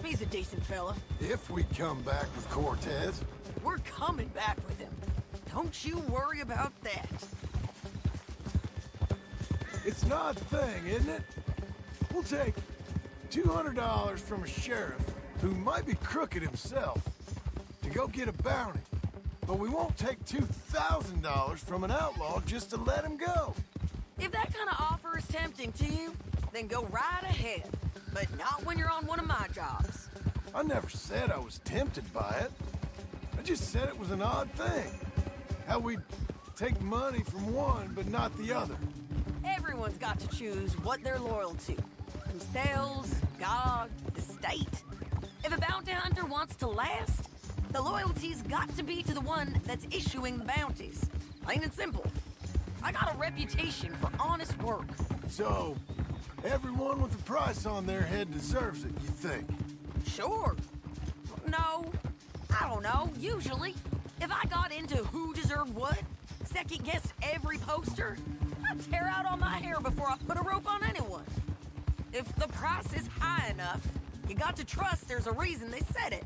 He's a decent fella. If we come back with Cortez. We're coming back with him. Don't you worry about that. It's an odd thing, isn't it? We'll take $200 from a sheriff who might be crooked himself to go get a bounty. But we won't take $2,000 from an outlaw just to let him go. If that kind of offer is tempting to you, then go right ahead. But not when you're on one of my jobs. I never said I was tempted by it. I just said it was an odd thing. How we'd take money from one but not the other. Everyone's got to choose what they're loyal to. Themselves, God, the state. If a bounty hunter wants to last, the loyalty's got to be to the one that's issuing the bounties. Plain and simple. I got a reputation for honest work. So, everyone with a price on their head deserves it, you think? Sure. No, I don't know, usually. If I got into who deserved what, second-guessed every poster, I'd tear out all my hair before I put a rope on anyone. If the price is high enough, you got to trust there's a reason they said it.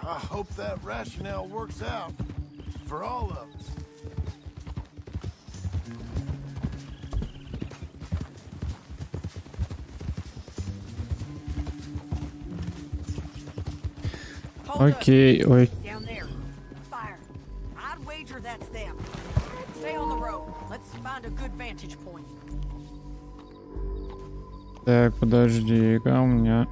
I hope that rationale works out for all of us. Окей, ой. Down there. Fire. I'd wager that's them. Stay on the road. Let's find a good vantage point. Так, подожди-ка, у меня...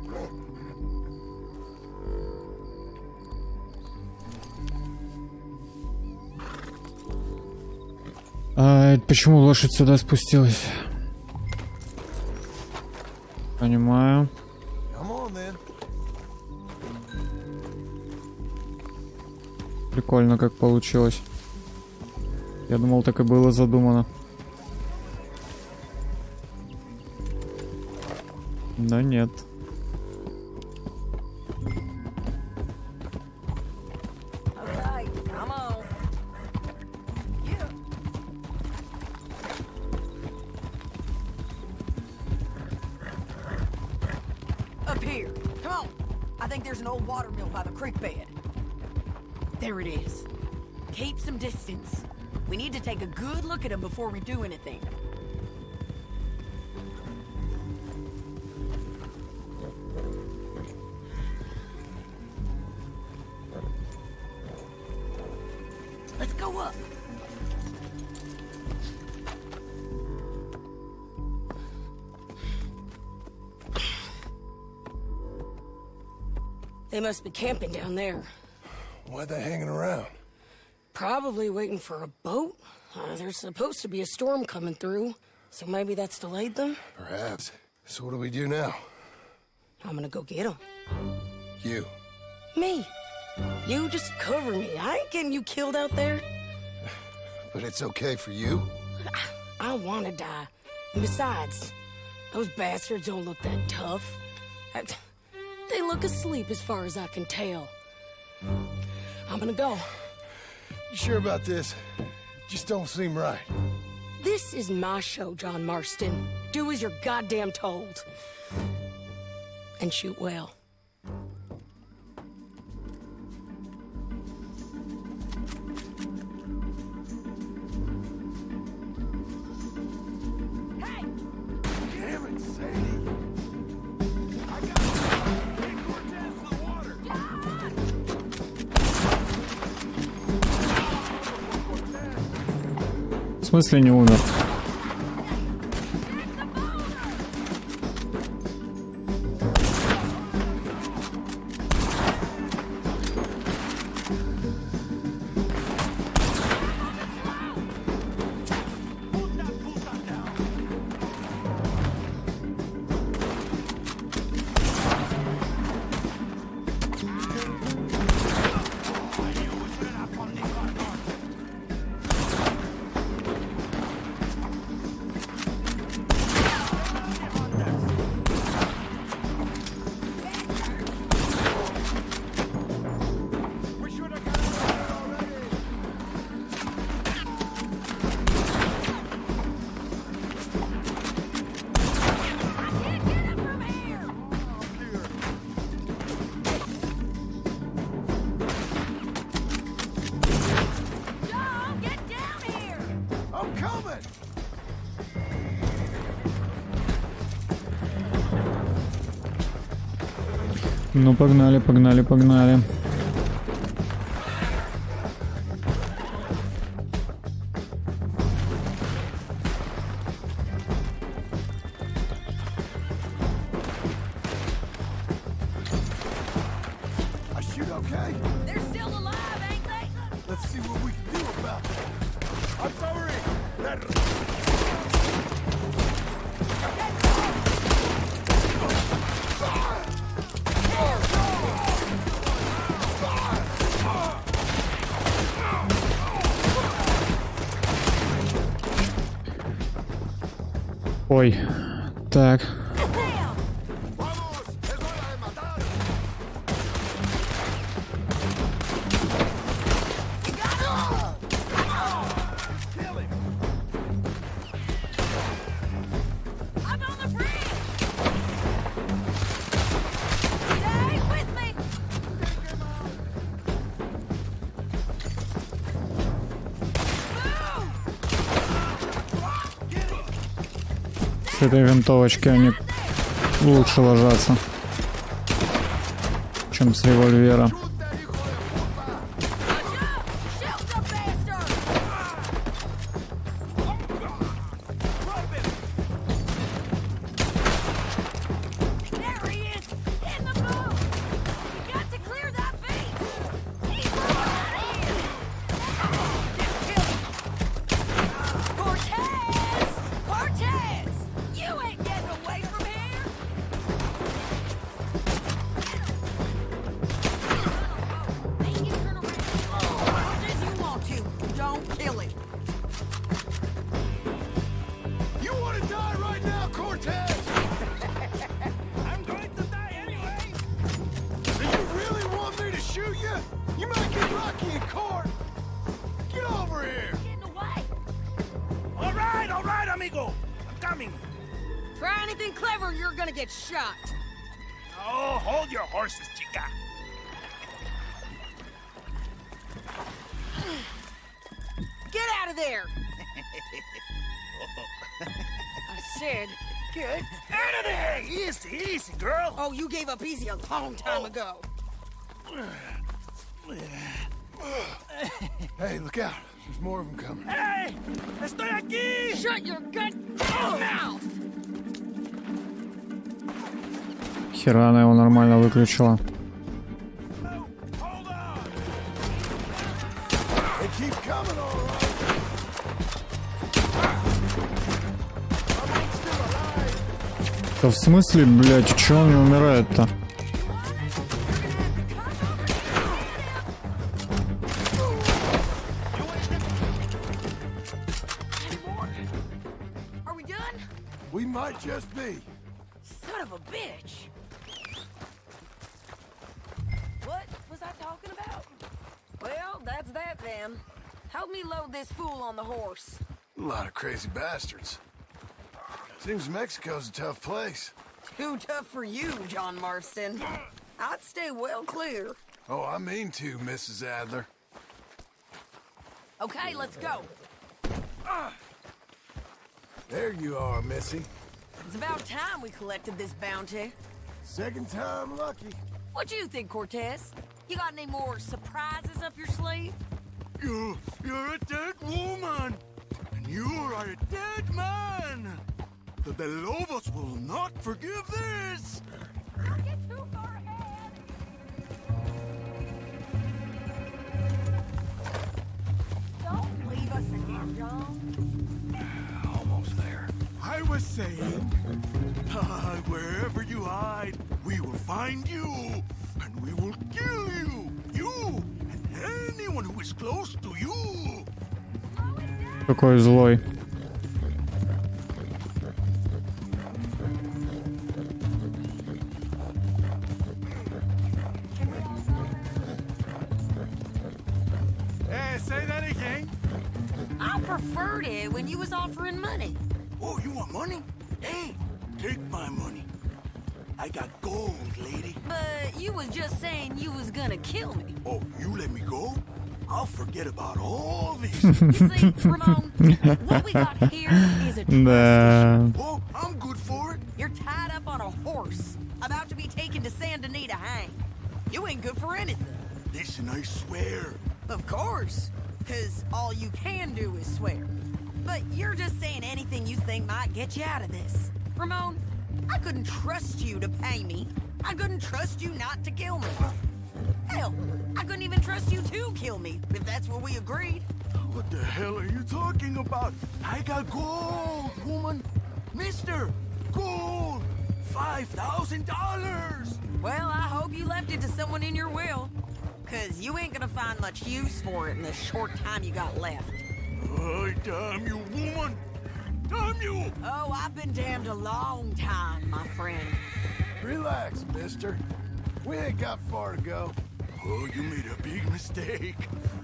почему лошадь сюда спустилась? Понимаю. Прикольно, как получилось. Я думал, так и было задумано. Но нет. Up here. Come on. I think there's an old water mill by the creek bed. There it is. Keep some distance. We need to take a good look at him before we do anything. Let's go up. They must be camping down there. Why are they hanging around? Probably waiting for a boat. There's supposed to be a storm coming through, so maybe that's delayed them? Perhaps. So what do we do now? I'm gonna go get them. You. Me. You just cover me. I ain't getting you killed out there. But it's okay for you? I want to die. And besides, those bastards don't look that tough. They look asleep as far as I can tell. I'm gonna go. You sure about this? Just don't seem right. This is my show, John Marston. Do as you're goddamn told. And shoot well. Hey! Damn it, Sadie! В смысле не умер? Ну, погнали, погнали, погнали. I shoot okay? They're still alive, ain't they? Let's see what we can do about it. I'm sorry. Ой, так. С этой винтовочки они лучше ложатся, чем с револьвера. Try anything clever, you're gonna get shot. Oh, hold your horses, chica. Get out of there! I said, get out of there! Easy, easy, girl. Oh, you gave up easy a long time ago. Hey, look out. There's more of them coming. Hey! Estoy aquí! Shut your gut mouth! Хера она его нормально выключила. They keep coming, all right. Да в смысле, блядь, чё он не умирает-то? We might just be. Son of a bitch! What was I talking about? Well, that's that then. Help me load this fool on the horse. A lot of crazy bastards. Seems Mexico's a tough place. Too tough for you, John Marston. I'd stay well clear. Oh, I mean to, Mrs. Adler. Okay, let's go. There you are, Missy. It's about time we collected this bounty. Second time lucky. What do you think, Cortez? You got any more surprises up your sleeve? You're a dead woman, and you are a dead man. The Lobos will not forgive this. Don't get too far ahead. Don't leave us again, John. Almost there. I was saying, wherever you hide, we will find you, and we will kill you. You and anyone who is close to you. Какой злой. Hey, say that again. I preferred it when you was offering money. Oh, you want money? Hey, take my money. I got gold, lady. But you was just saying you was gonna kill me. Oh, you let me go? I'll forget about all this. You see, Ramon, what we got here is a Да. Oh, I'm good for it. You're tied up on a horse, about to be taken to Saint Denis to hang. You ain't good for anything. Listen, I swear. Of course, because all you can do is swear. But you're just saying anything you think might get you out of this. Ramon, I couldn't trust you to pay me. I couldn't trust you not to kill me. Hell, I couldn't even trust you to kill me, if that's what we agreed. What the hell are you talking about? I got gold, woman. Mister, gold. $5,000. Well, I hope you left it to someone in your will. Because you ain't gonna find much use for it in the short time you got left. Oh, damn you, woman. Damn you. Oh, I've been damned a long time, my friend. Relax, mister. We ain't got far to go. Oh, you made a big mistake.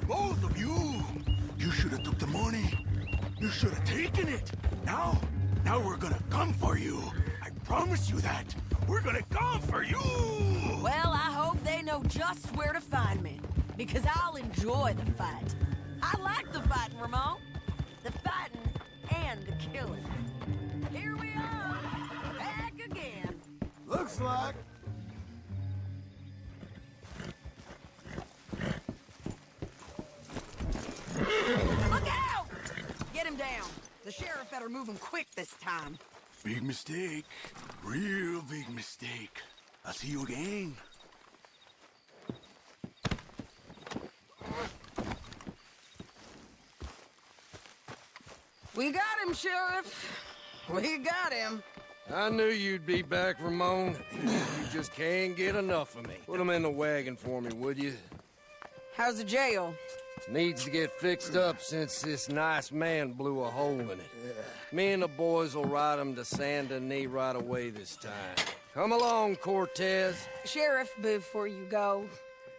Both of you. You should have took the money. You should have taken it. Now we're gonna come for you. I promise you that. We're gonna come for you. Well, I hope they know just where to find me. Because I'll enjoy the fight. I like the fighting, Ramon. The fighting and the killing. Here we are. Back again. Looks like. Look out! Get him down. The sheriff better move him quick this time. Big mistake. Real big mistake. I'll see you again. We got him, Sheriff. We got him. I knew you'd be back, Ramon. You just can't get enough of me. Put him in the wagon for me, would you? How's the jail? Needs to get fixed up since this nice man blew a hole in it. Me and the boys will ride him to Saint Denis right away this time. Come along, Cortez. Sheriff, before you go...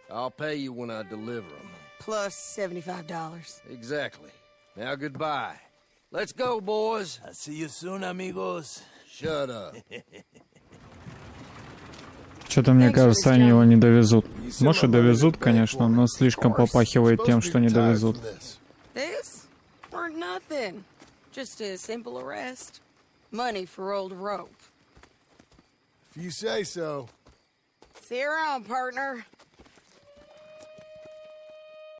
I'll pay you when I deliver him. Plus $75. Exactly. Now goodbye. Let's go, boys. I'll see you soon, amigos. Shut up. Что-то, мне кажется, они его не довезут. Может, и довезут, конечно, но слишком попахивает тем, что не довезут. This? Or nothing. Just a simple arrest. Money for old rope. If you say so. See you around, partner.